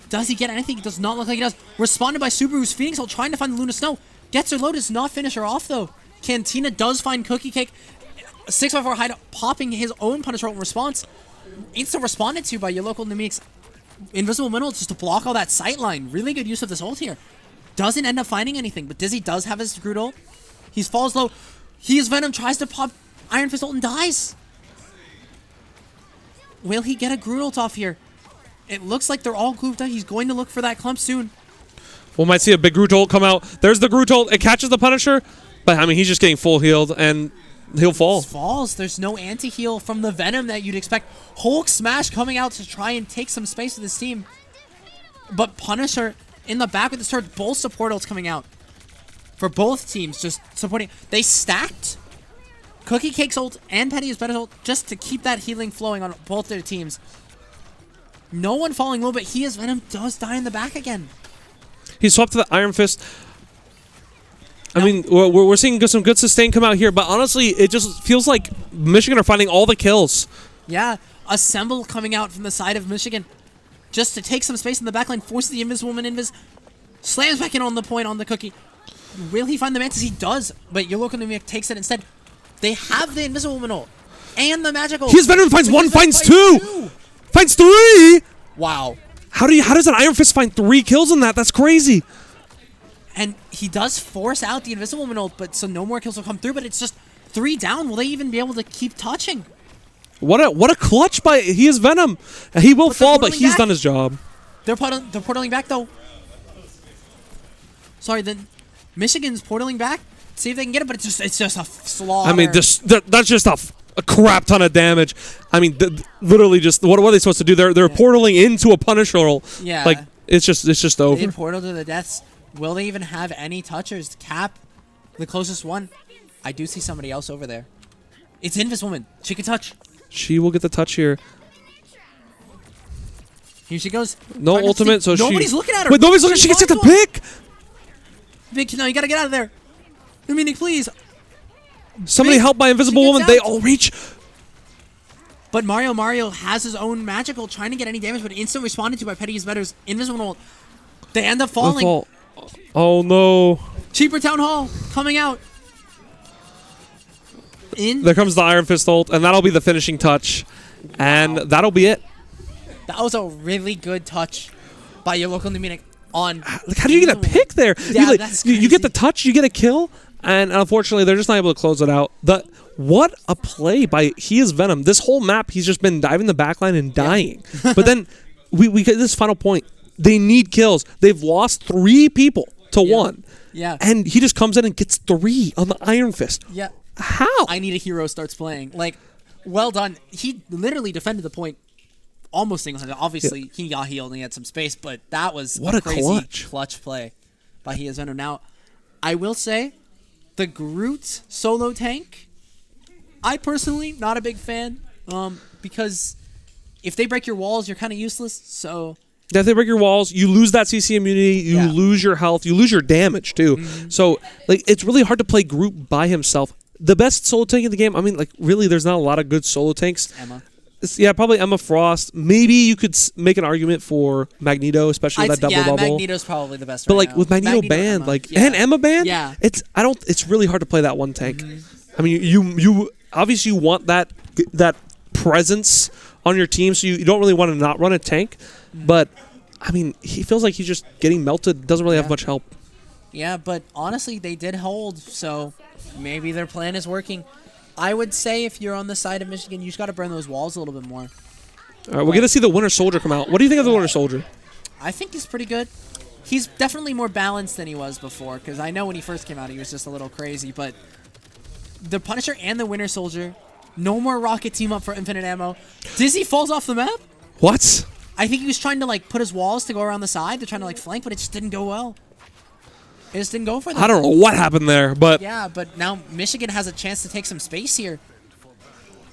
Does he get anything? It does not look like he does. Responded by Subaru's Phoenix ult, trying to find the Luna Snow. Gets her low, does not finish her off, though. Cantina does find Cookie Cake. 654 Hyde popping his own Punisher ult in response. Insta responded to by your local Nemix. Invisible Mineral just to block all that sight line. Really good use of this ult here. Doesn't end up finding anything, but Dizzy does have his Groot ult. He falls low. He is Venom, tries to pop Iron Fist ult and dies. Will he get a Groot ult off here? It looks like they're all grouped up. He's going to look for that clump soon. We might see a big Groot ult come out. There's the Groot ult. It catches the Punisher, but I mean, he's just getting full healed, and he'll fall. Falls. There's no anti-heal from the Venom that you'd expect. Hulk Smash coming out to try and take some space with his team. But Punisher in the back with the sword. Both support ults coming out. For both teams, just supporting. They stacked Cookie Cake's ult and Petty's better ult just to keep that healing flowing on both their teams. No one falling low, but he as Venom does die in the back again. He swapped to the Iron Fist. I mean, we're seeing some good sustain come out here, but honestly, it just feels like Michigan are finding all the kills. Yeah, Assemble coming out from the side of Michigan just to take some space in the backline, forces the Invisible Woman Invis, slams back in on the point on the Cookie. Will he find the Mantis? He does, but your local Numic takes it instead. They have the Invisible Woman ult and the magical. His Venom finds one, finds two, finds three. Wow. How does an Iron Fist find 3 kills in that? That's crazy. And he does force out the Invisible Woman ult, but so no more kills will come through, but it's just 3 down. Will they even be able to keep touching? What a clutch by he is Venom. He will fall, but he's done his job. They're portaling back though. Sorry, then Michigan's portaling back. See if they can get it, but it's just a slaughter. I mean, that's just a crap ton of damage. I mean, literally, just what are they supposed to do? They're portaling into a Punisher ult. Yeah, like it's just over. They did portal to the deaths. Will they even have any touchers to cap the closest one? I do see somebody else over there. It's Invisible Woman. She can touch. She will get the touch here. Here she goes. No ultimate, so nobody's looking at her. Wait, nobody's looking. She gets to pick. Vic, no, you gotta get out of there. Dominic, please. Somebody help my invisible She gets woman. They out. all reach. But Mario has his own magical, trying to get any damage, but instant responded to by Petty Vetter's invisible ult. They end up falling. Oh no. Cheaper Town Hall coming out. There comes the Iron Fist ult, and that'll be the finishing touch. And that'll be it. That was a really good touch by your local Munich on. Like, how do you get a pick there? Yeah, you get the touch, you get a kill, and unfortunately, they're just not able to close it out. What a play by He Is Venom. This whole map, he's just been diving the backline and dying. But then we get this final point. They need kills. They've lost 3 people to 1. Yeah. And he just comes in and gets 3 on the Iron Fist. Yeah. How? I Need a Hero starts playing. Like, well done. He literally defended the point almost single-handed. Obviously, he only had some space, but that was what a crazy clutch play by He Is Venom. Now, I will say, the Groot solo tank, I personally not a big fan, because if they break your walls, you're kind of useless. So if they break your walls, you lose that CC immunity, you lose your health, you lose your damage too. So like it's really hard to play Groot by himself. The best solo tank in the game, I mean, like really, there's not a lot of good solo tanks. Emma. Yeah, probably Emma Frost. Maybe you could make an argument for Magneto, especially that double bubble. Magneto's probably the best. But right like now. with Magneto banned, Emma. like and Emma banned, Yeah. It's really hard to play that one tank. I mean, you obviously you want that presence on your team, so you don't really want to not run a tank. But I mean, he feels like he's just getting melted. Doesn't really have much help. Yeah, but honestly, they did hold, so maybe their plan is working. I would say if you're on the side of Michigan, you just got to burn those walls a little bit more. All right, we're going to see the Winter Soldier come out. What do you think of the Winter Soldier? I think he's pretty good. He's definitely more balanced than he was before, because I know when he first came out, he was just a little crazy, but the Punisher and the Winter Soldier, no more rocket team up for infinite ammo. Dizzy falls off the map? What? I think he was trying to like put his walls to go around the side. They're trying to like flank, but it just didn't go well. It just didn't go for them. I don't know what happened there, but yeah, but now Michigan has a chance to take some space here.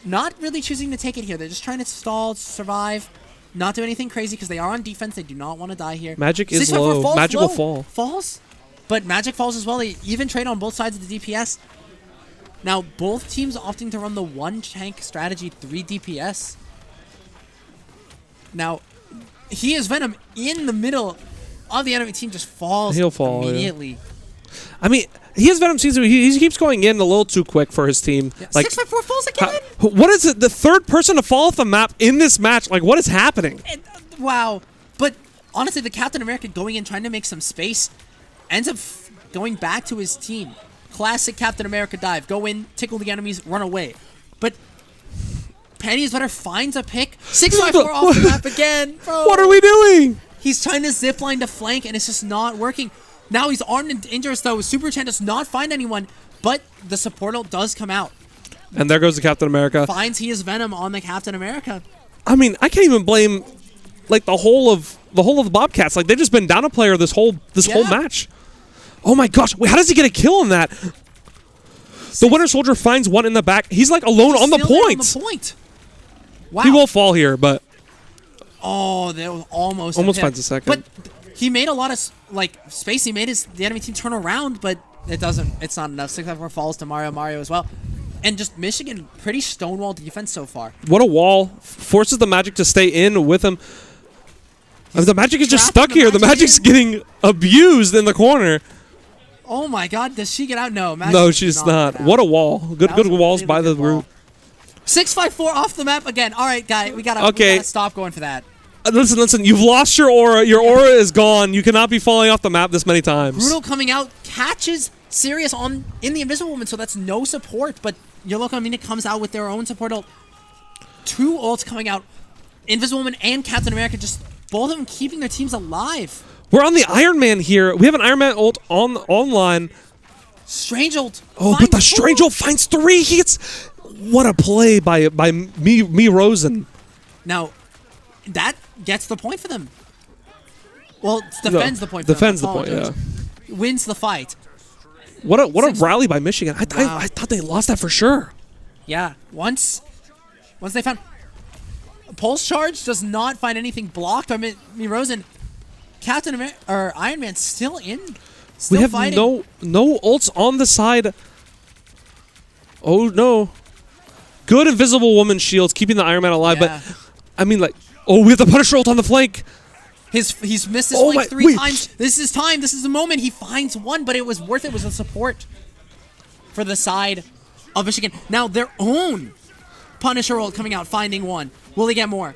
Not really choosing to take it here. They're just trying to stall, survive, not do anything crazy because they are on defense. They do not want to die here. Magic is low. Magic will fall. Falls, but Magic falls as well. They even trade on both sides of the DPS. Now both teams opting to run the one tank strategy, 3 DPS. Now, He Is Venom in the middle of the enemy team just falls immediately. Yeah. I mean, He Is Venom seems to he keeps going in a little too quick for his team. Yeah. Like 654 falls again. What is it? The third person to fall off the map in this match? Like, what is happening? Wow. But honestly, the Captain America going in trying to make some space ends up going back to his team. Classic Captain America dive. Go in, tickle the enemies, run away. But Petty Is Better finds a pick. 654 off the map again. Bro. What are we doing? He's trying to zipline to flank, and it's just not working. Now he's armed and dangerous, though. Super Chan does not find anyone, but the support ult does come out. And there goes the Captain America. Finds He Is Venom on the Captain America. I mean, I can't even blame like the whole of the Bobcats. Like they've just been down a player this whole match. Oh my gosh! Wait, how does he get a kill in that? The Winter Soldier finds one in the back. He's like alone on the point. Wow. He will fall here, but oh, that was almost finds a second. But he made a lot of like space. He made the enemy team turn around, but it doesn't. It's not enough. 654 falls to Mario as well, and just Michigan pretty stonewall defense so far. What a wall forces the Magic to stay in with him. The Magic is just stuck here. The Magic's getting abused in the corner. Oh my God! Does she get out? No, Magic no, she's not. What a wall! Good walls by the group. 654 off the map again. All right, guy, we gotta stop going for that. Listen. You've lost your aura. Your aura is gone. You cannot be falling off the map this many times. Brutal coming out, catches Sirius in the Invisible Woman, so that's no support. But your local Munich comes out with their own support ult. 2 ults coming out. Invisible Woman and Captain America, just both of them keeping their teams alive. We're on the Iron Man here. We have an Iron Man ult online. Strange ult. Oh, but the Strange ult finds 3. He gets. What a play by me Rosen. Now, that gets the point for them. Well, defends the point for them. Defends the point, yeah. Wins the fight. What a rally by Michigan. I thought they lost that for sure. Yeah. Once they found Pulse Charge does not find anything blocked by me Rosen. Captain America or Iron Man still in. Still we have fighting. no ults on the side. Oh, no. Good Invisible Woman shields, keeping the Iron Man alive. Yeah. But, I mean, like, we have the Punisher ult on the flank. He's missed his flank 3 times. This is time. This is the moment. He finds one, but it was worth it. It was a support for the side of Michigan. Now, their own Punisher ult coming out, finding one. Will they get more?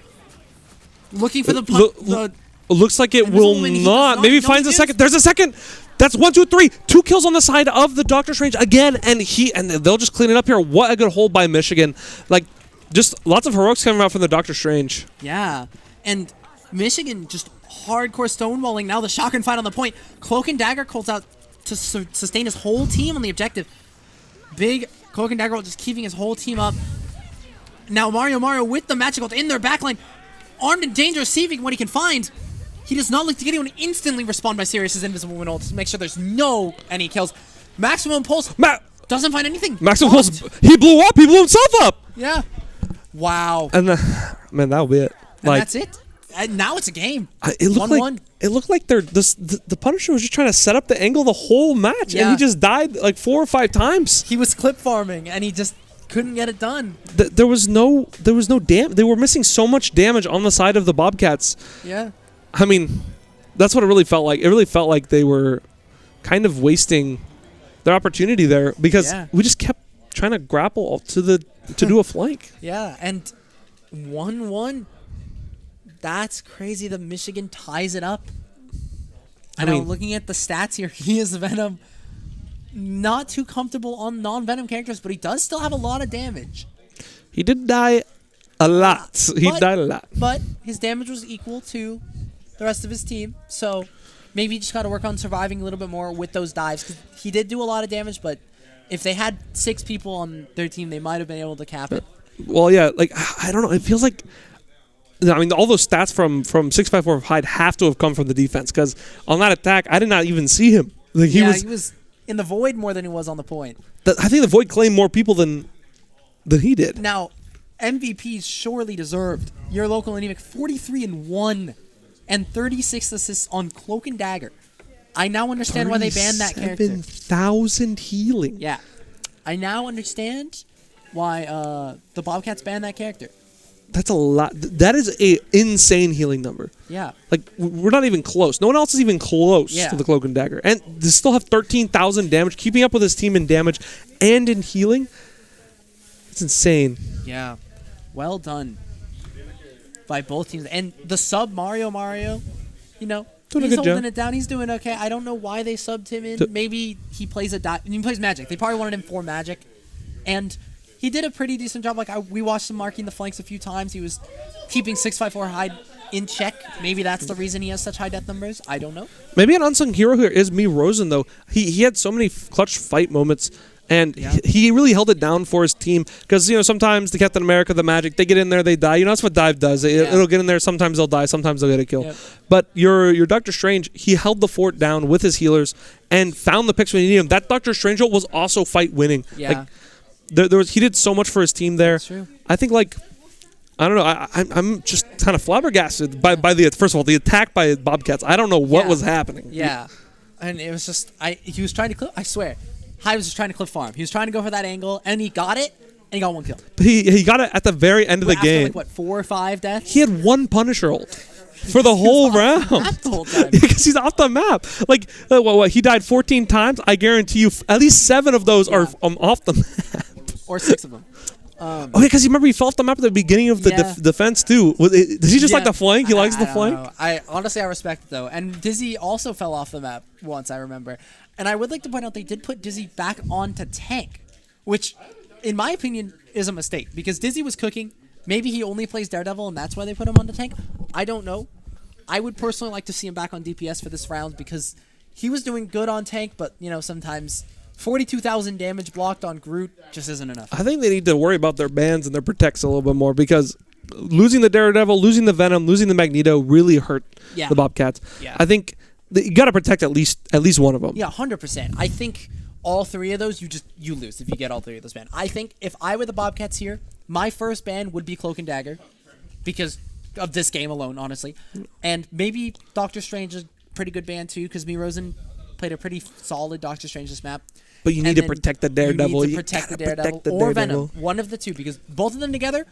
Looking for the looks like it will not. Maybe finds a second. There's a second. That's 1, 2, 3. 2 kills on the side of the Doctor Strange again, and they'll just clean it up here. What a good hold by Michigan. Like, just lots of heroics coming out from the Doctor Strange. Yeah, and Michigan just hardcore stonewalling. Now the shotgun fight on the point. Cloak and Dagger calls out to sustain his whole team on the objective. Big Cloak and Dagger just keeping his whole team up. Now Mario with the magic ult in their backline. Armed and dangerous, saving what he can find. He does not look to get anyone instantly respond by Sirius's Invisible Woman ult to make sure there's no any kills. Maximum Pulse doesn't find anything. Maximum Pulse, he blew up. He blew himself up. Yeah. Wow. And man, that'll be it. And that's it. And now it's a game. It looked 1-1. like it looked like the Punisher was just trying to set up the angle the whole match, and he just died like 4 or 5 times. He was clip farming, and he just couldn't get it done. There was no damage. They were missing so much damage on the side of the Bobcats. Yeah. I mean, that's what it really felt like. It really felt like they were kind of wasting their opportunity there because we just kept trying to grapple to do a flank. Yeah, and 1-1. That's crazy that Michigan ties it up. I mean, looking at the stats here, he is Venom. Not too comfortable on non-Venom characters, but he does still have a lot of damage. He did die a lot. He died a lot. But his damage was equal to the rest of his team, so maybe you just got to work on surviving a little bit more with those dives. 'Cause he did do a lot of damage, but if they had 6 people on their team, they might have been able to cap it. Well, yeah, like, I don't know. It feels like... I mean, all those stats from 654 Hyde have to have come from the defense, because on that attack, I did not even see him. Like, he was in the void more than he was on the point. I think the void claimed more people than he did. Now, MVPs surely deserved. Your local anemic 43-1 and 36 assists on Cloak and Dagger. I now understand why they banned that character. 7,000 healing. Yeah, I now understand why the Bobcats banned that character. That's a lot. That is a insane healing number. Yeah. Like, we're not even close. No one else is even close to the Cloak and Dagger. And they still have 13,000 damage, keeping up with his team in damage and in healing. It's insane. Yeah. Well done by both teams. And the sub Mario, you know, doing he's holding it down. He's doing okay. I don't know why they subbed him in. Maybe he plays he plays Magic. They probably wanted him for Magic. And he did a pretty decent job. Like, we watched him marking the flanks a few times. He was keeping 654 Hyde in check. Maybe that's the reason he has such high death numbers. I don't know. Maybe an unsung hero here is Me Rosen, though. He had so many clutch fight moments, and he really held it down for his team. Because, you know, sometimes the Captain America, the Magic, they get in there, they die. You know, that's what Dive does. It'll get in there. Sometimes they'll die. Sometimes they'll get a kill. Yep. But your Doctor Strange, he held the fort down with his healers and found the picks when he needed them. That Doctor Strange ult was also fight winning. Yeah. Like, he did so much for his team there. That's true. I think, like, I don't know. I'm just kind of flabbergasted by the first of all the attack by Bobcats. I don't know what was happening. Yeah, and it was just he was trying to clip. I swear, Hyde was just trying to clip farm. He was trying to go for that angle, and he got it, and he got 1 kill. But he got it at the very end of the game. Like, what, 4 or 5 deaths? He had 1 Punisher ult for the whole round. The whole time. Because he's off the map. Like, he died 14 times. I guarantee you, at least 7 of those are off the map. Or 6 of them. Because you remember he fell off the map at the beginning of the defense too. Does he just like the flank? He likes the flank. I honestly respect it though. And Dizzy also fell off the map once, I remember. And I would like to point out they did put Dizzy back onto tank, which, in my opinion, is a mistake because Dizzy was cooking. Maybe he only plays Daredevil and that's why they put him on the tank. I don't know. I would personally like to see him back on DPS for this round because he was doing good on tank, but you know sometimes 42,000 damage blocked on Groot just isn't enough. I think they need to worry about their bans and their protects a little bit more because losing the Daredevil, losing the Venom, losing the Magneto really hurt the Bobcats. Yeah. I think you got to protect at least one of them. Yeah, 100%. I think all 3 of those you lose if you get all 3 of those banned. I think if I were the Bobcats here, my first ban would be Cloak and Dagger because of this game alone, honestly. And maybe Doctor Strange is a pretty good ban too because Me Rosen played a pretty solid Doctor Strange this map. But you need to protect the Daredevil. You need to protect the Daredevil or Venom. One of the two, because both of them together,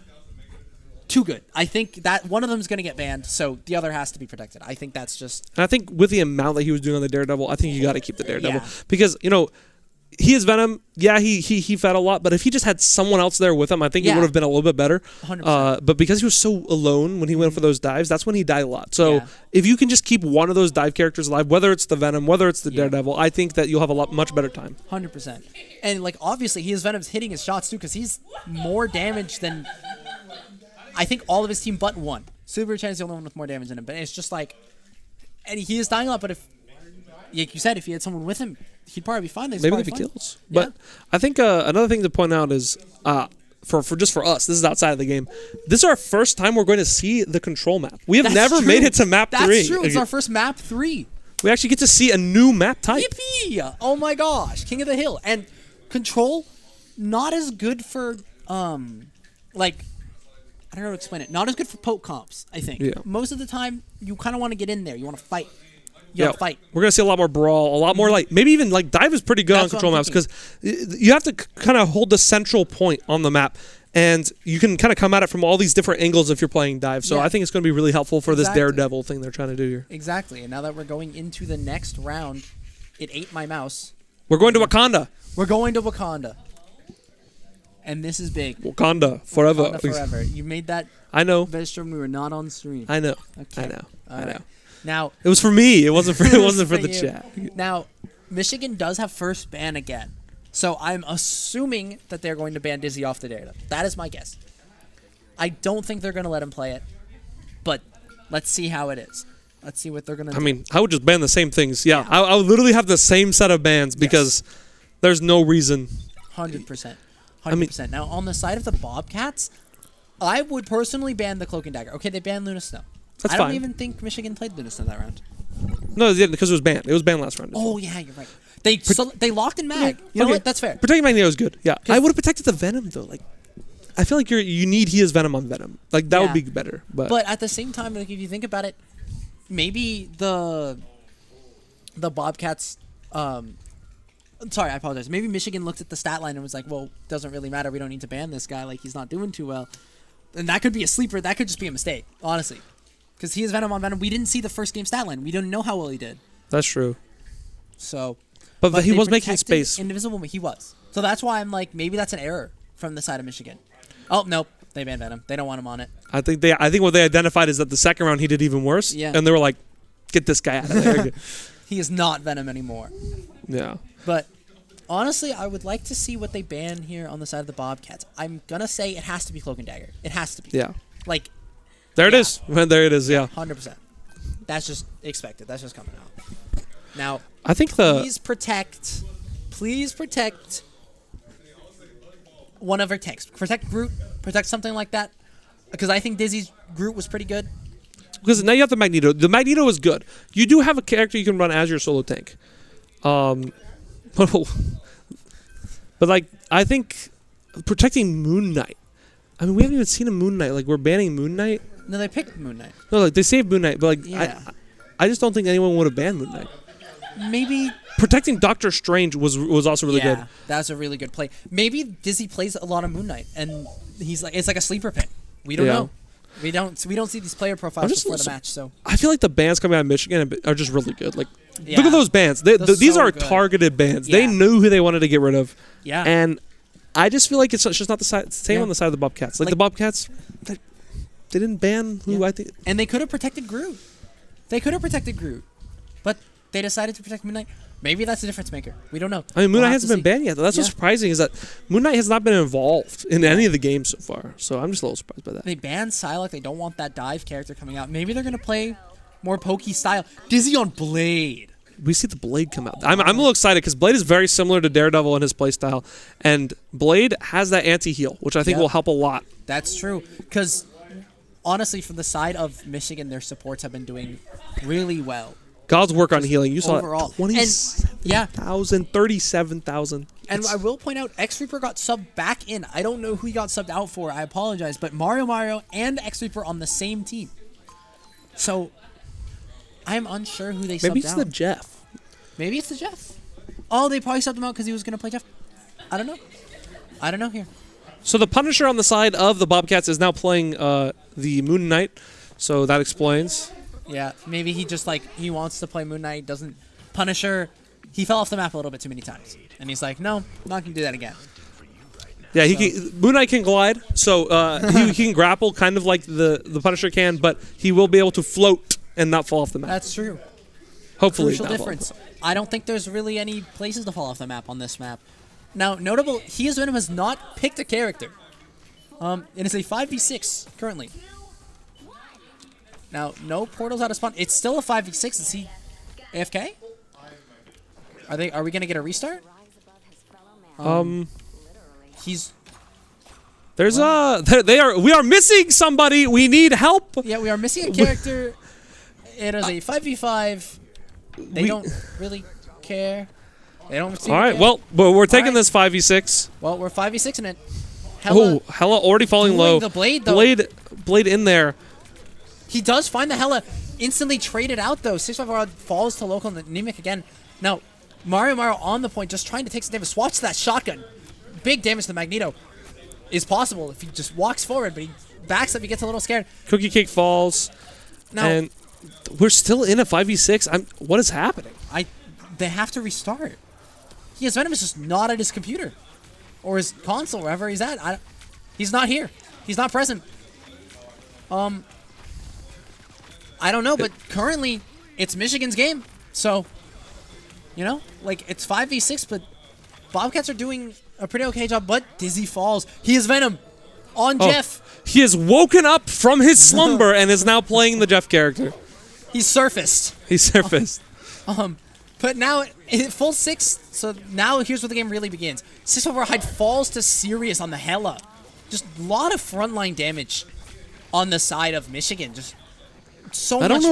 too good. I think that one of them is going to get banned, so the other has to be protected. I think that's just... And I think with the amount that he was doing on the Daredevil, I think you got to keep the Daredevil. Because, he is Venom. Yeah, he fed a lot, but if he just had someone else there with him, I think it would have been a little bit better. 100%. But because he was so alone when he went for those dives, that's when he died a lot. So if you can just keep one of those dive characters alive, whether it's the Venom, whether it's the Daredevil, I think that you'll have a much better time. 100%. And obviously, he is Venom's hitting his shots too, because he's more damage than I think all of his team but one. Super Chan is the only one with more damage than him, but it's just and he is dying a lot. But if, like you said, if he had someone with him, he'd probably be fine. Maybe if he kills. But I think another thing to point out is for us, this is outside of the game. This is our first time we're going to see the control map. We have never made it to map 3. That's true. It's our first map 3. We actually get to see a new map type. Yippee! Oh my gosh, King of the Hill. And control, not as good for I don't know how to explain it. Not as good for poke comps, I think. Yeah. Most of the time, you kind of want to get in there. You want to fight. You want to fight. We're going to see a lot more brawl, a lot more maybe even dive is pretty good on control maps, because you have to kind of hold the central point on the map, and you can kind of come at it from all these different angles if you're playing dive. So I think it's going to be really helpful for this Daredevil thing they're trying to do here. Exactly. And now that we're going into the next round, it ate my mouse. We're going to Wakanda. We're going to Wakanda. And this is big. Wakanda forever. Wakanda forever. You made that. I know. Vestrum, we were not on stream. I know. Okay. I know. I know. Now it was for me. It wasn't for the chat. Now, Michigan does have first ban again, so I'm assuming that they're going to ban Dizzy off the data. That is my guess. I don't think they're going to let him play it, but let's see how it is. Let's see what they're going to do. I mean, I would just ban the same things. Yeah. I would literally have the same set of bans because there's no reason. 100%. 100%. Now, on the side of the Bobcats, I would personally ban the Cloak and Dagger. Okay, they banned Luna Snow. That's I don't even think Michigan played Luna Snow that round. No, they didn't, because it was banned. It was banned last round. Oh, yeah, you're right. They locked in Mag. You know what? That's fair. Protecting Magneto is good. Yeah. I would have protected the Venom, though. I feel like you need his Venom on Venom. That would be better. But at the same time, if you think about it, maybe the Bobcats... sorry, I apologize. Maybe Michigan looked at the stat line and was like, well, doesn't really matter. We don't need to ban this guy. He's not doing too well. And that could be a sleeper. That could just be a mistake, honestly. Because he is Venom on Venom. We didn't see the first game stat line. We don't know how well he did. That's true. So... But he was making space. Indivisible, he was. So that's why I'm maybe that's an error from the side of Michigan. Oh, nope. They banned Venom. They don't want him on it. I think what they identified is that the second round he did even worse. Yeah. And they were like, get this guy out of there. He is not Venom anymore. Yeah. But... honestly, I would like to see what they ban here on the side of the Bobcats. I'm going to say it has to be Cloak and Dagger. It has to be. Yeah. There it is. There it is, yeah. 100%. That's just expected. That's just coming out. Now, I think please protect one of our tanks. Protect Groot. Protect something like that. Because I think Dizzy's Groot was pretty good. Because now you have the Magneto. The Magneto is good. You do have a character you can run as your solo tank. But I think protecting Moon Knight. I mean, we haven't even seen a Moon Knight. We're banning Moon Knight. No, they picked Moon Knight. No, they saved Moon Knight, but I just don't think anyone would have banned Moon Knight. Maybe protecting Doctor Strange was also really good. That's a really good play. Maybe Dizzy plays a lot of Moon Knight, and he's it's like a sleeper pick. We don't know. We don't see these player profiles before the match. So I feel like the bans coming out of Michigan are just really good. Look at those bans. These are targeted bans. Yeah. They knew who they wanted to get rid of. Yeah. And I just feel like it's just not the same on the side of the Bobcats. The Bobcats, they didn't ban who I think. And they could have protected Groot. But they decided to protect Moon Knight. Maybe that's a difference maker. We don't know. I mean, Moon Knight hasn't been banned yet. That's what's surprising is that Moon Knight has not been involved in any of the games so far. So I'm just a little surprised by that. They banned Psylocke. They don't want that dive character coming out. Maybe they're going to play more pokey style. Dizzy on Blade. We see the Blade come out. I'm a little excited because Blade is very similar to Daredevil in his playstyle. And Blade has that anti-heal, which I think will help a lot. That's true. Because, honestly, from the side of Michigan, their supports have been doing really well. God's work on healing. You saw overall. 27,000, 37,000. And I will point out, X-Reaper got subbed back in. I don't know who he got subbed out for. I apologize. But Mario and X-Reaper on the same team. So, I'm unsure who they subbed out. Maybe it's the Jeff. Maybe it's the Jeff. Oh, they probably subbed him out because he was going to play Jeff. I don't know. I don't know here. So the Punisher on the side of the Bobcats is now playing the Moon Knight, so that explains. Yeah, maybe he just he wants to play Moon Knight, doesn't. Punisher, he fell off the map a little bit too many times. And he's like, no, I'm not going to do that again. Yeah, Moon Knight can glide, so he can grapple kind of like the Punisher can, but he will be able to float and not fall off the map. That's true. Hopefully. Crucial difference. I don't think there's really any places to fall off the map on this map. Now, notable, He is Venom has not picked a character. It is a 5v6 currently. Now, no portals out of spawn. It's still a 5v6. Is he AFK? Are we gonna get a restart? He's. There's we are missing somebody. We need help. Yeah, we are missing a character. It is a 5v5. They don't really care. They don't. All right. Well, we're taking this 5v6. Well, we're 5v6 in it. Hella already falling low. The blade though. Blade in there. He does find the Hella. Instantly traded out though. 6-5 falls to local Anemic again. Now, Mario on the point, just trying to take some damage. Swats that shotgun. Big damage to Magneto is possible if he just walks forward, but he backs up. He gets a little scared. Cookie Cake falls. Now, and we're still in a 5v6. What is happening? They have to restart. His Venom is just not at his computer or his console, wherever he's at. He's not here. He's not present. I don't know, but currently it's Michigan's game. So, it's 5v6, but Bobcats are doing a pretty okay job. But Dizzy falls. He is Venom on Jeff. He has woken up from his slumber and is now playing the Jeff character. He's surfaced. But now, full 6, so now here's where the game really begins. 6-5 Hyde falls to Sirius on the Hella. Just a lot of frontline damage on the side of Michigan. Just so much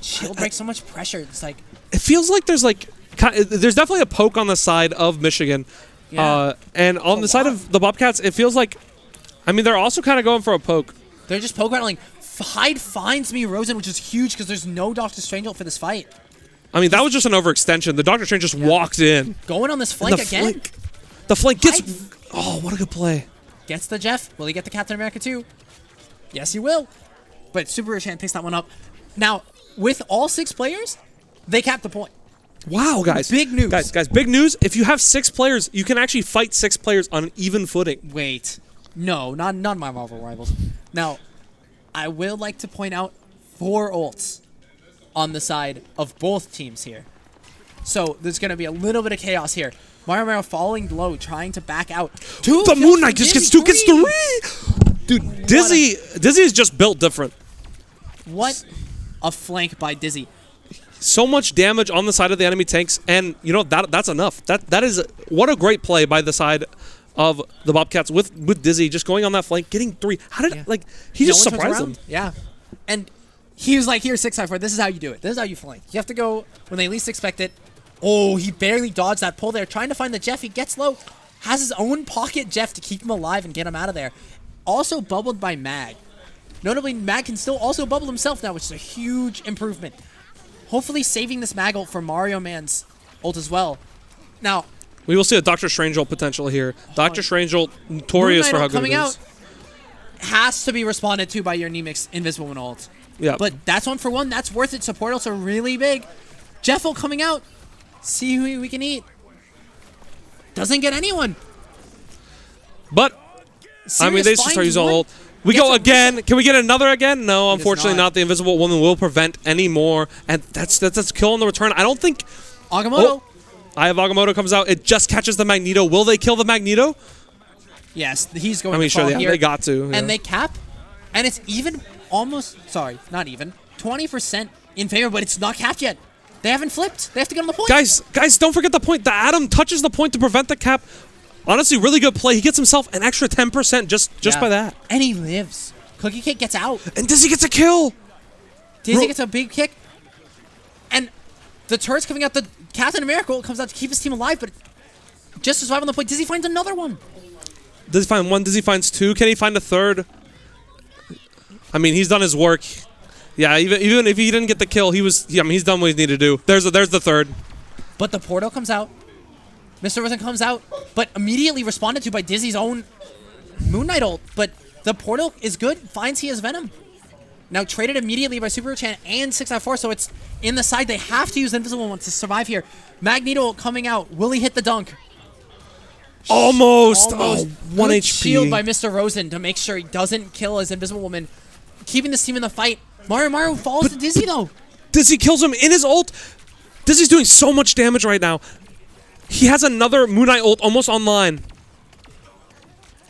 shield break, so much pressure. It's like... It feels like there's definitely a poke on the side of Michigan. Yeah. And on the side of the Bobcats, it feels like... they're also kind of going for a poke. They're just poke battling. Hyde finds me Rosen, which is huge because there's no Doctor Strange ult for this fight. That was just an overextension. The Doctor Strange just walked in. Going on this flank again. The flank gets... Oh, what a good play. Gets the Jeff. Will he get the Captain America too? Yes, he will. But Super Rich Hand picks that one up. Now, with all 6 players, they cap the point. Wow, guys. Big news. Guys, big news. If you have 6 players, you can actually fight 6 players on an even footing. Wait. No, not my Marvel rivals. Now, I will like to point out 4 ults on the side of both teams here. So there's going to be a little bit of chaos here. Mario falling low, trying to back out. The Moon Knight just gets 2, gets 3! Dude, Dizzy is just built different. What a flank by Dizzy. So much damage on the side of the enemy tanks, and that's enough. That is what a great play by the side of the Bobcats with Dizzy just going on that flank, getting 3. How did he just surprised them? Yeah, and he was like, "Here, 6-5-4. This is how you do it. This is how you flank. You have to go when they least expect it." Oh, he barely dodged that pull there, trying to find the Jeff. He gets low, has his own pocket Jeff to keep him alive and get him out of there. Also bubbled by Mag. Notably, Mag can still also bubble himself now, which is a huge improvement. Hopefully saving this Mag ult for Mario Man's ult as well. Now, we will see a Doctor Strange ult potential here. Doctor Strange ult, notorious for how good it is. Has to be responded to by your Nemec's Invisible One ult. Yeah. But that's 1 for 1. That's worth it. Support ults are really big. Jeff ult coming out. See who we can eat. Doesn't get anyone. But, they just start using ult. We go again. Can we get another again? No, unfortunately not. The Invisible Woman will prevent any more. And that's a kill on the return. I don't think... Agamotto. I have Agamotto comes out. It just catches the Magneto. Will they kill the Magneto? Yes, he's going to fall here. They got to. Yeah. And they cap. And it's even almost... Sorry, not even. 20% in favor, but it's not capped yet. They haven't flipped. They have to get on the point. Guys, don't forget the point. The Atom touches the point to prevent the cap. Honestly, really good play. He gets himself an extra 10% just by that. And he lives. Cookie Cake gets out. And Dizzy gets a kill. Dizzy gets a big kick. And the turret's coming out. The Captain America comes out to keep his team alive, but just to survive on the point, Dizzy finds another one. Does he find 1? Does he find 2? Can he find a 3rd? He's done his work. Yeah, even if he didn't get the kill, he's done what he needed to do. There's the 3rd. But the portal comes out. Mr. Rosen comes out, but immediately responded to by Dizzy's own Moon Knight ult. But the portal is good, finds he has Venom. Now traded immediately by Super Chan and 654, so it's in the side. They have to use Invisible One to survive here. Magneto coming out. Will he hit the dunk? Almost. Oh, 1 Good HP. shield by Mr. Rosen to make sure he doesn't kill his Invisible Woman. Keeping this team in the fight. Mario falls to Dizzy, though. Dizzy kills him in his ult. Dizzy's doing so much damage right now. He has another Moon Knight ult almost online.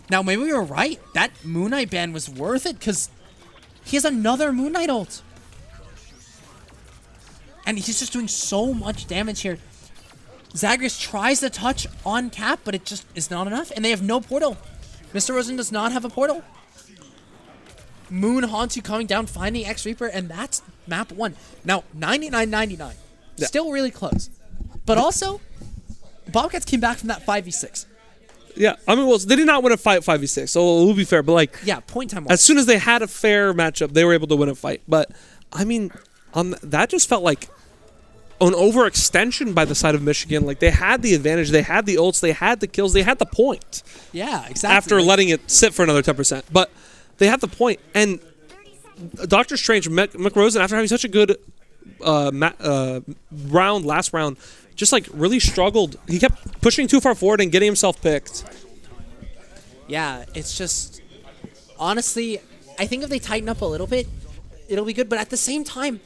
Now, maybe we were right. That Moon Knight ban was worth it, because he has another Moon Knight ult. And he's just doing so much damage here. Zagreus tries to touch on Cap, but it just is not enough. And they have no portal. Mr. Rosen does not have a portal. Moon Hantu coming down, finding X Reaper, and that's map 1. Now, 99-99. Yeah. Still really close. But also, Bobcats came back from that 5v6. Yeah, I mean, well, they did not win a fight 5v6, so we'll be fair. But, like, yeah, point time. As soon as they had a fair matchup, they were able to win a fight. But, I mean, that just felt like an overextension by the side of Michigan. Like, they had the advantage. They had the ults. They had the kills. They had the point. Yeah, exactly. After letting it sit for another 10%. But they had the point. And Doctor Strange, McRosen, after having such a good last round, just like really struggled. He kept pushing too far forward and getting himself picked. Yeah, it's just, honestly, I think if they tighten up a little bit, it'll be good. But at the same time,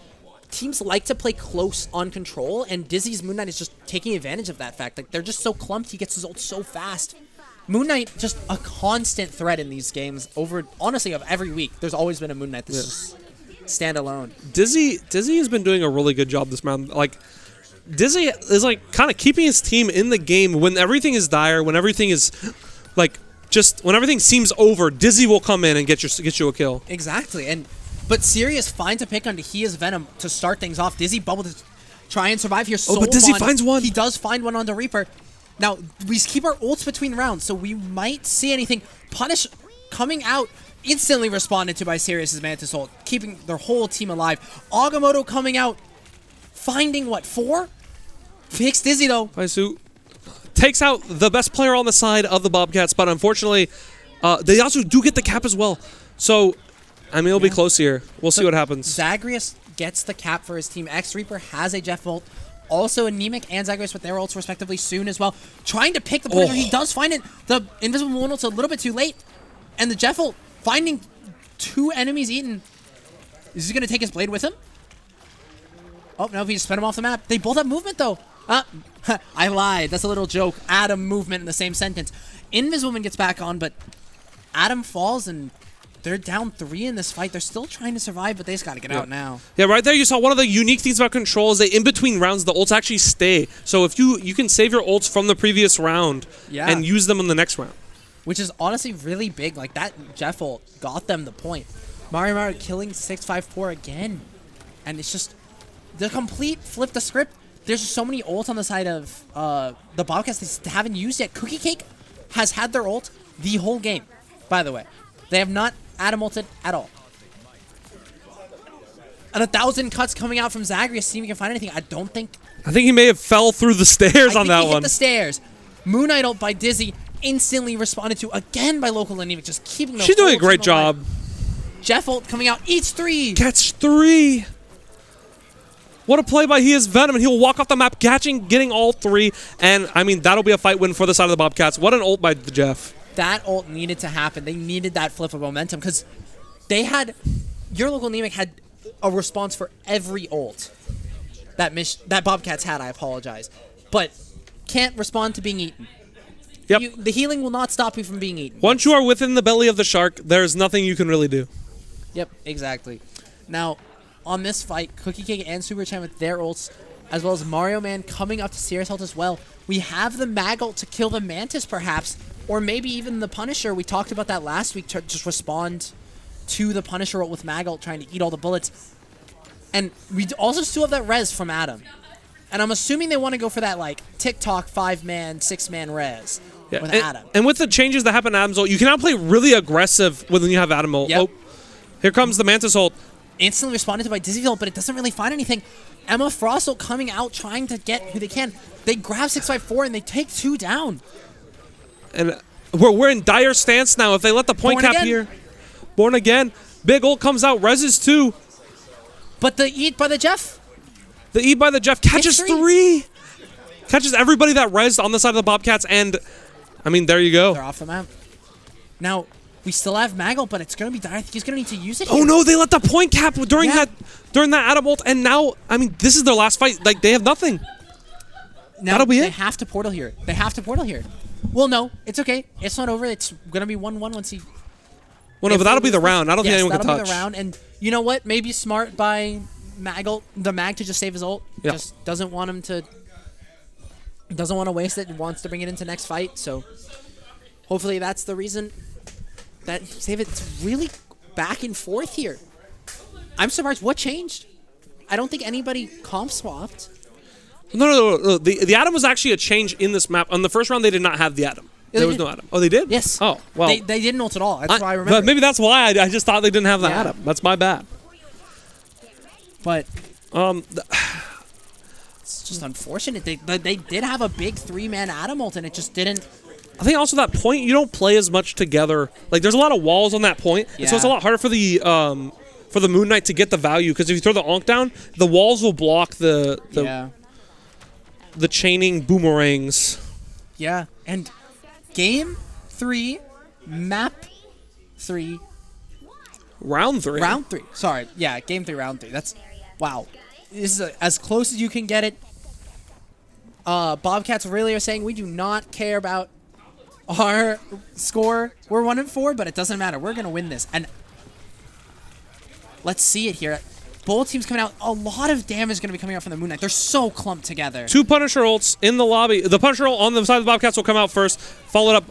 teams like to play close on control, and Dizzy's Moon Knight is just taking advantage of that fact. Like, they're just so clumped. He gets his ult so fast. Moon Knight, just a constant threat in these games over, honestly, of every week. There's always been a Moon Knight that's just standalone. Dizzy has been doing a really good job this round. Like, Dizzy is like kind of keeping his team in the game when everything is dire, when everything is like just when everything seems over. Dizzy will come in and get you a kill. Exactly, but Sirius finds a pick onto he is Venom to start things off. Dizzy bubble to try and survive here. But Dizzy finds one. He does find one onto Reaper. Now we keep our ults between rounds, so we might see anything. Punish coming out. Instantly responded to by Sirius's Mantis ult, keeping their whole team alive. Agamotto coming out, finding what, 4? Picks Dizzy though. Paisu takes out the best player on the side of the Bobcats, but unfortunately, they also do get the cap as well. So, I mean, it'll be close here. We'll see what happens. Zagreus gets the cap for his team. X Reaper has a Jeff ult. Also, Anemic and Zagreus with their ults respectively soon as well. Trying to pick the point where he does find it. The Invisible One ult's a little bit too late. And the Jeff ult finding 2 enemies eaten. Is he going to take his blade with him? Oh, no, he just sped him off the map. They both have movement, though. I lied. That's a little joke. Adam movement in the same sentence. Invisible Man gets back on, but Adam falls, and they're down 3 in this fight. They're still trying to survive, but they just got to get out now. Yeah, right there you saw one of the unique things about Control is that in between rounds, the ults actually stay. So if you can save your ults from the previous round and use them in the next round. Which is honestly really big. Like, that Jeff ult got them the point. Mario killing 654 again. And it's just the complete flip the script. There's just so many ults on the side of the Bobcats they haven't used yet. Cookie Cake has had their ult the whole game, by the way. They have not Adam ulted at all. And 1,000 cuts coming out from Zagreus, seeing if he can find anything. I think he may have fell through the stairs on that he one. hit the stairs. Moon Knight ult by Dizzy, instantly responded to again by Local Anemic, just keeping the She's doing a great team alive. job. Jeff ult coming out, eats 3. Catch 3. What a play by He is Venom, and he'll walk off the map, getting all 3. And, I mean, that'll be a fight win for the side of the Bobcats. What an ult by the Jeff. That ult needed to happen. They needed that flip of momentum because they had... Your Local Anemic had a response for every ult that Bobcats had, I apologize. But can't respond to being eaten. Yep. The healing will not stop you from being eaten. Once you are within the belly of the shark, there's nothing you can really do. Yep, exactly. Now... On this fight, Cookie Cake and Super Chan with their ults, as well as Mario Man coming up to Sirius ult as well. We have the Mag ult to kill the Mantis, perhaps, or maybe even the Punisher. We talked about that last week to just respond to the Punisher ult with Mag ult, trying to eat all the bullets. And we also still have that res from Adam. And I'm assuming they want to go for that, like, TikTok 5-man, 6-man res with Adam. And with the changes that happen to Adam's ult, you can now play really aggressive when you have Adam ult. Yep. Oh, here comes the Mantis ult. instantly responded to by Dizzyville, but it doesn't really find anything. Emma Frost coming out, trying to get who they can. They grab 654 and they take 2 down. And we're in dire stance now. If they let the point cap here. Born again. Big ult comes out, reses 2. But the eat by the Jeff. The eat by the Jeff catches 3. Catches everybody that rezzed on the side of the Bobcats, and I mean, there you go. They're off the map. Now, we still have Maggle, but it's going to be dire. I think he's going to need to use it here. Oh no, they let the point cap during that Adam ult, and now, I mean, this is their last fight. Like, they have nothing. Now, that'll be it. They have to portal here. They have to portal here. Well, no, it's okay. It's not over. It's going to be 1-1 once he... Well, no, but that'll be the round. I don't think anyone can touch. That'll be the round, and you know what? Maybe smart by Maggle, the Mag to just save his ult. Yep. Just doesn't want him to... Doesn't want to waste it and wants to bring it into next fight, so... Hopefully that's the reason that save it. It's really back and forth here. I'm surprised. What changed? I don't think anybody comp swapped. No. The Atom was actually a change in this map. On the first round, they did not have the Atom. Yeah, there was no Atom. Oh, they did? Yes. Oh, well. They didn't ult at all. That's why I remember. But maybe that's why I just thought they didn't have the Atom. That's my bad. But it's just unfortunate. They did have a big 3-man Atom ult, and it just didn't. I think also that point, you don't play as much together. Like, there's a lot of walls on that point, and so it's a lot harder for the Moon Knight to get the value, because if you throw the Onk down, the walls will block the chaining boomerangs. Yeah, and Game 3, Map 3. Round 3. Round 3. Sorry. Yeah, Game 3, Round 3. That's... Wow. This is as close as you can get it. Bobcats really are saying we do not care about our score. We're 1-4, but it doesn't matter. We're going to win this. And let's see it here. Both teams coming out. A lot of damage is going to be coming out from the Moon Knight. They're so clumped together. 2 Punisher ults in the lobby. The Punisher ult on the side of the Bobcats will come out first, followed up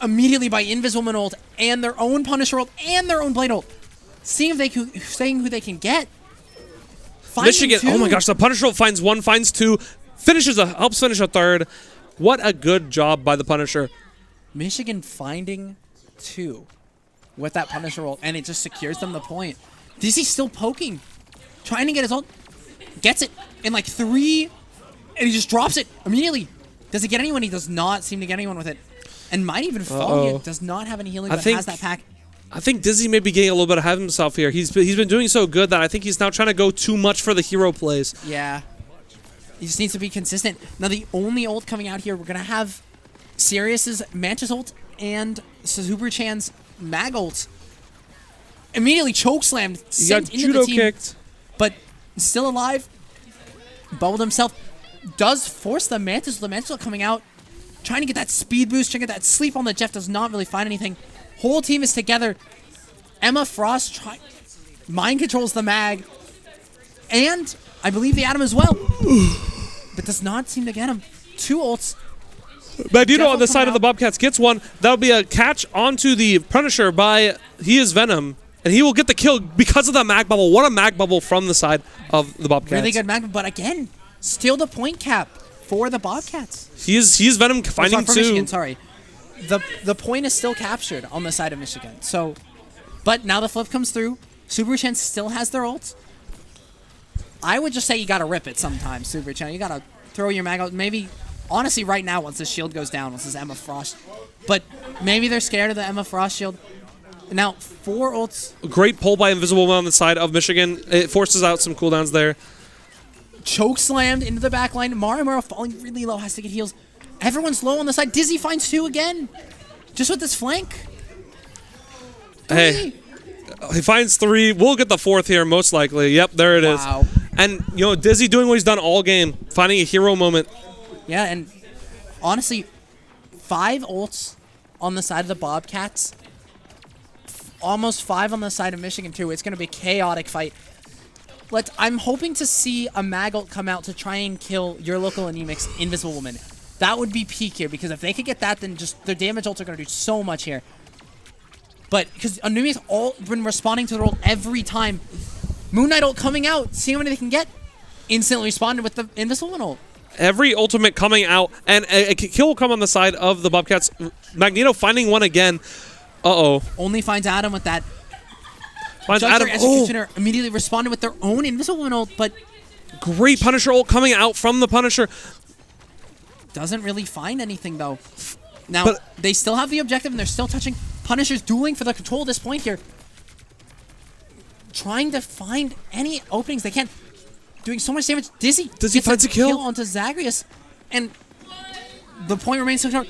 immediately by Invisible ult and their own Punisher ult and their own Blade ult. Seeing who they can get. Michigan, oh my gosh, the Punisher ult finds 1, finds 2, helps finish a 3rd. What a good job by the Punisher. Michigan finding 2 with that Punisher ult, and it just secures them the point. Dizzy's still poking, trying to get his ult. Gets it in like 3, and he just drops it immediately. Does he get anyone? He does not seem to get anyone with it. And might even fall. He does not have any healing, but has that pack. I think Dizzy may be getting a little bit ahead of himself here. He's been doing so good that I think he's now trying to go too much for the hero plays. Yeah. He just needs to be consistent. Now, the only ult coming out here, we're going to have Sirius's Mantis ult and Suzubu-chan's Mag ult. Immediately chokeslammed, sent into the team, kicked. But still alive. Bubbled himself. Does force the Mantis. The Mantis ult coming out. Trying to get that speed boost, trying to get that sleep on the Jeff. Does not really find anything. Whole team is together. Emma Frost mind controls the Mag. And I believe the Atom as well. But does not seem to get him. 2 ults. Magneto on the side of the Bobcats gets one. That'll be a catch onto the Punisher by He Is Venom. And he will get the kill because of the Mag Bubble. What a Mag Bubble from the side of the Bobcats. Really good Mag Bubble. But again, still the point cap for the Bobcats. He is Venom finding 2. Michigan, sorry. The point is still captured on the side of Michigan. So, but now the flip comes through. Subaru-chan still has their ult. I would just say you gotta rip it sometimes, Subaru-chan. You gotta throw your mag out. Maybe, honestly, right now, once the shield goes down, once this Emma Frost. But maybe they're scared of the Emma Frost shield. Now, 4 ults. Great pull by Invisible Man on the side of Michigan. It forces out some cooldowns there. Choke slammed into the back line. Mario falling really low, has to get heals. Everyone's low on the side. Dizzy finds 2 again. Just with this flank. 3. Hey, he finds 3. We'll get the 4th here, most likely. Yep, there it is. Wow. And, you know, Dizzy doing what he's done all game, finding a hero moment. Yeah, and honestly, 5 ults on the side of the Bobcats. Almost 5 on the side of Michigan, too. It's going to be a chaotic fight. I'm hoping to see a Mag ult come out to try and kill your local Anemic's Invisible Woman. That would be peak here, because if they could get that, then just their damage ults are going to do so much here. But because Anemic's all been responding to the ult every time. Moon Knight ult coming out, seeing what they can get. Instantly responded with the Invisible Woman ult. Every ultimate coming out, and a kill will come on the side of the Bobcats. Magneto finding one again. Uh-oh. Only finds Adam with that. Finds Juggler Adam. Executioner immediately responded with their own Invisible Woman ult, but Great Punisher ult coming out from the Punisher. doesn't really find anything, though. Now, But- they still have the objective, and they're still touching. Punisher's dueling for the control at this point here. Trying to find any openings they can. Doing so much damage. Dizzy Dizzy gets finds a kill. onto Zagreus, and the point remains so short.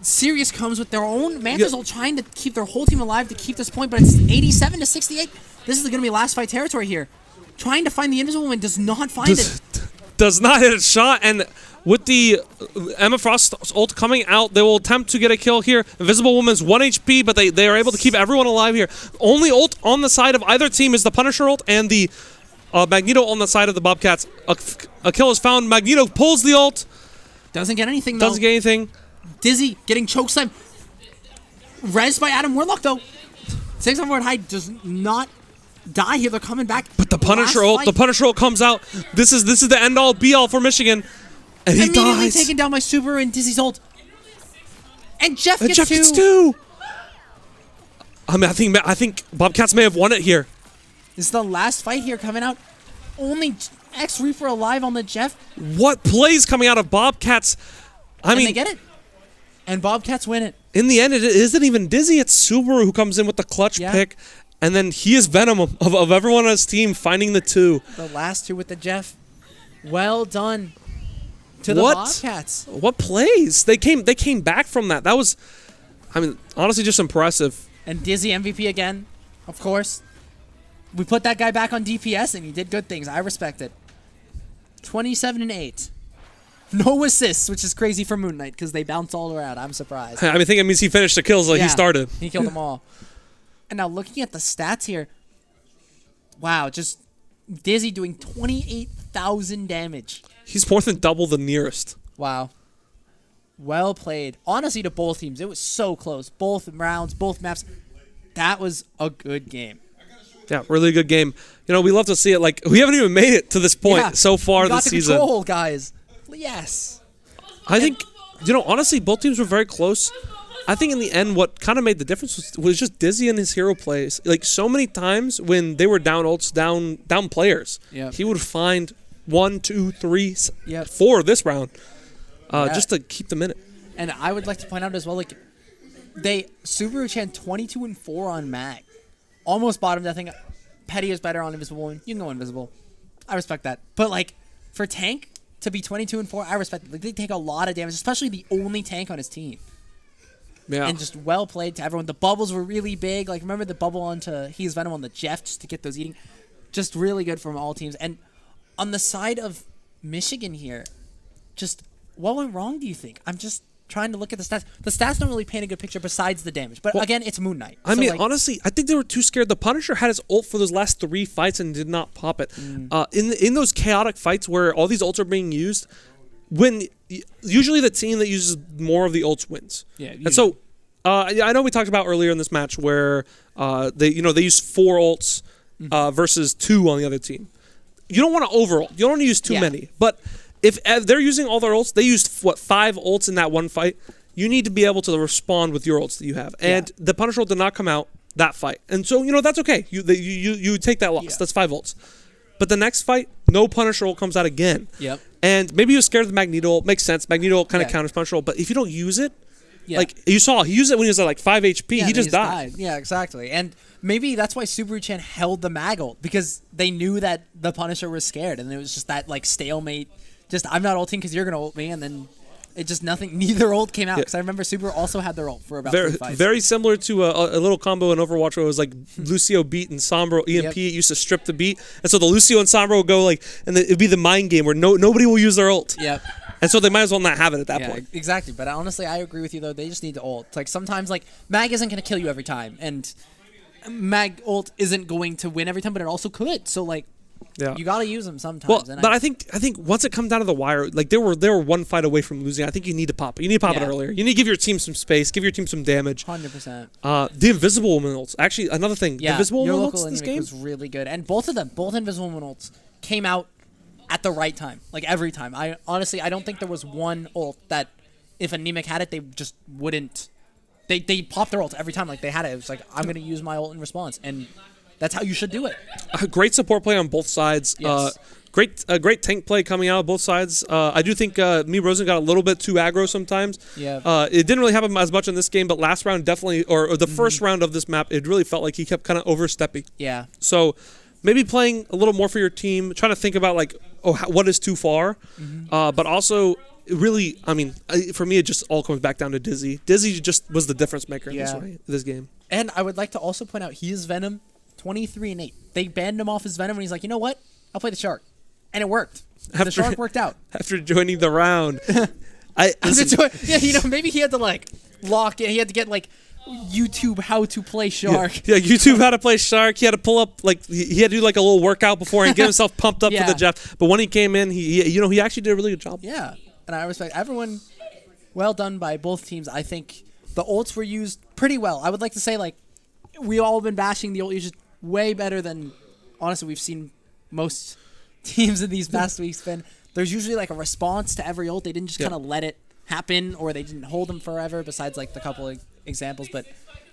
Sirius comes with their own Mantis ult, trying to keep their whole team alive to keep this point, but it's 87 to 68. This is going to be last fight territory here. Trying to find the Invisible Woman, does not find it. Does not hit a shot, and with the Emma Frost ult coming out, they will attempt to get a kill here. Invisible Woman's 1 HP, but they are able to keep everyone alive here. Only ult on the side of either team is the Punisher ult and the Magneto on the side of the Bobcats. A kill is found. Magneto pulls the ult. Doesn't get anything, though. Doesn't get anything. Dizzy getting chokeslam. Res by Adam Warlock, though. 6 on forward high does not die here. They're coming back. But the Punisher ult comes out. This is the end all be all for Michigan. And he immediately dies. taken down by Subaru and Dizzy's ult. And Jeff And gets Jeff gets two. I mean, I think Bobcats may have won it here. This is the last fight here coming out. Only X Reaper alive on the Jeff. What plays coming out of Bobcats? I mean, they get it. And Bobcats win it. in the end, it isn't even Dizzy. It's Subaru who comes in with the clutch pick. And then he is Venom of everyone on his team, finding the two. The last two with the Jeff. Well done to the Bobcats. What plays? They came back from that. That was, I mean, honestly, just impressive. And Dizzy MVP again, of course. We put that guy back on DPS, and he did good things. I respect it. 27-8. No assists, which is crazy for Moon Knight, because they bounce all around. I'm surprised. I think it means he finished the kills like he started. He killed them all. And now looking at the stats here, wow, just Dizzy doing 28,000 damage. He's more than double the nearest. Wow. Well played. Honestly, to both teams, it was so close. Both rounds, both maps. That was a good game. Yeah, really good game. You know, we love to see it. Like, we haven't even made it to this point so far this season. Control, guys. Yes. I think, you know, honestly, both teams were very close. I think in the end, what kind of made the difference was just Dizzy and his hero plays. Like, so many times when they were down ults, down players, he would find 1, 2, 3, 4 this round just to keep them in it. And I would like to point out as well, like, Subaru-chan 22-4 on Mag. Almost bottomed. I think Petty is better on Invisible Woman. You can go Invisible. I respect that. But, like, for Tank to be 22-4, I respect it. Like, they take a lot of damage, especially the only tank on his team. Yeah. And just well played to everyone. The bubbles were really big. Like, remember the bubble onto He's Venom on the Jeff just to get those eating? Just really good from all teams. And on the side of Michigan here, just what went wrong, do you think? I'm just trying to look at the stats. The stats don't really paint a good picture besides the damage. But again, it's Moon Knight. I mean, honestly, I think they were too scared. The Punisher had his ult for those last 3 fights and did not pop it. In those chaotic fights where all these ults are being used, when usually the team that uses more of the ults wins. Yeah. And so I know we talked about earlier in this match where they used 4 ults versus 2 on the other team. You don't want to overult. You don't want to use too many. But if they're using all their ults, they used 5 ults in that one fight. You need to be able to respond with your ults that you have. And the Punisher ult did not come out that fight. And so, that's okay. You take that loss. That's 5 ults. But the next fight, no Punisher ult comes out again. Yep. And maybe he was scared of the Magneto ult. Makes sense. Magneto ult kind of counters Punisher ult. But if you don't use it, like you saw, he used it when he was at like 5 HP. He just died. Yeah, exactly. And maybe that's why Subaru-chan held the Mag ult, because they knew that the Punisher was scared. And it was just that like stalemate. Just, I'm not ulting because you're going to ult me. And then it just neither ult came out. Because I remember Subaru also had their ult for about 3 fights. Very similar to a little combo in Overwatch where it was like Lucio beat and Sombra EMP. It used to strip the beat. And so the Lucio and Sombra would go like, and it'd be the mind game where nobody will use their ult. Yep. And so they might as well not have it at that point. Exactly. But honestly, I agree with you, though. They just need to ult. Like, sometimes, like, Mag isn't going to kill you every time. And Mag ult isn't going to win every time, but it also could. So, like, you got to use them sometimes. Well, but I think once it comes down to the wire, like, they were 1 fight away from losing. I think you need to pop it. You need to pop it earlier. You need to give your team some space, give your team some damage. 100%. The Invisible Woman ults. Actually, another thing. The Invisible Woman ults in this game was really good. And both Invisible Woman ults came out at the right time, like every time. I don't think there was one ult that if Anemic had it, they just wouldn't. They popped their ult every time, like they had it. It was like, I'm gonna use my ult in response, and that's how you should do it. Great support play on both sides. Yes. Great tank play coming out of both sides. I do think me Rosen got a little bit too aggro sometimes. Yeah. It didn't really happen as much in this game, but last round definitely, or the first round of this map, it really felt like he kept kind of overstepping. Yeah. So maybe playing a little more for your team, trying to think about like, what is too far, but also really, I mean, for me, it just all comes back down to Dizzy. Dizzy just was the difference maker in this game. And I would like to also point out he is Venom 23-8. They banned him off his Venom, and he's like, you know what? I'll play the Shark. And it worked. The Shark worked out. After joining the round. Maybe he had to like lock it. He had to get like YouTube how to play Shark. Yeah, YouTube how to play Shark. He had to pull up like he had to do like a little workout before and get himself pumped up for the Jeff. But when he came in, he actually did a really good job. Yeah, and I respect everyone. Well done by both teams. I think the ults were used pretty well. I would like to say like we all been bashing the ult usage way better than honestly we've seen most teams in these past weeks. There's usually like a response to every ult. They didn't just kind of let it happen, or they didn't hold them forever. Besides like the couple of examples, but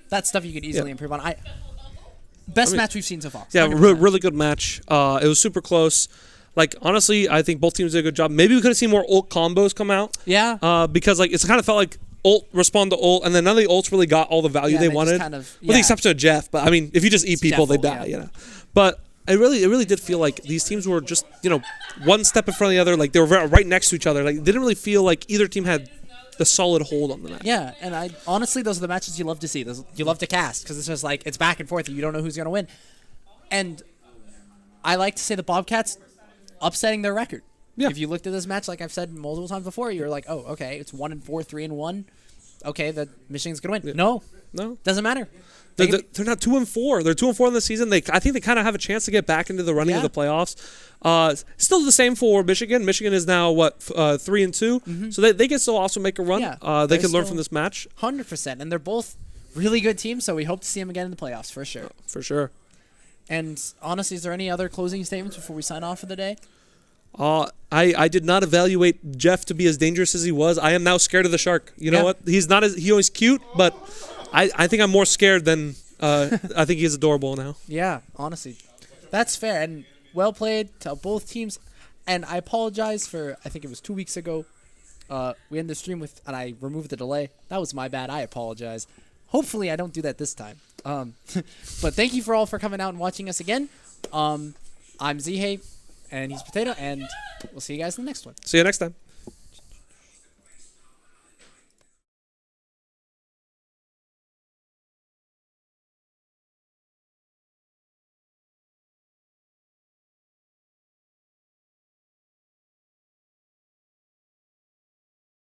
that's stuff you could easily improve on. Best match we've seen so far. Yeah, really good match. It was super close. Like honestly, I think both teams did a good job. Maybe we could have seen more ult combos come out. Yeah. Because like it's kind of felt like ult respond to ult, and then none of the ults really got all the value they wanted. With the exception of Jeff, but I mean, if you just eat people, they die. You know. But it really did feel like these teams were just one step in front of the other. Like they were right next to each other. Like it didn't really feel like either team had the solid hold on the match. Yeah, and honestly, those are the matches you love to see. You love to cast because it's just like it's back and forth and you don't know who's gonna win. And I like to say the Bobcats upsetting their record. Yeah. If you looked at this match, like I've said multiple times before, you're like, oh, okay, it's 1-4, 3-1. Okay, the Michigan's gonna win. Yeah. No, doesn't matter. They're not 2-4. They're 2-4 in the season. I think they kind of have a chance to get back into the running of the playoffs. Still the same for Michigan. Michigan is now 3-2. So they can still also make a run. Yeah, they can learn from this match. 100%, and they're both really good teams. So we hope to see them again in the playoffs for sure. For sure. And honestly, is there any other closing statements before we sign off for the day? I did not evaluate Jeff to be as dangerous as he was. I am now scared of the Shark. You know what? He's not he always cute, but I think I'm more scared than I think he's adorable now. Yeah, honestly. That's fair. And well played to both teams. And I apologize for, I think it was 2 weeks ago, we ended the stream and I removed the delay. That was my bad. I apologize. Hopefully I don't do that this time. But thank you for all for coming out and watching us again. I'm Zhe, and he's Potato, and we'll see you guys in the next one. See you next time.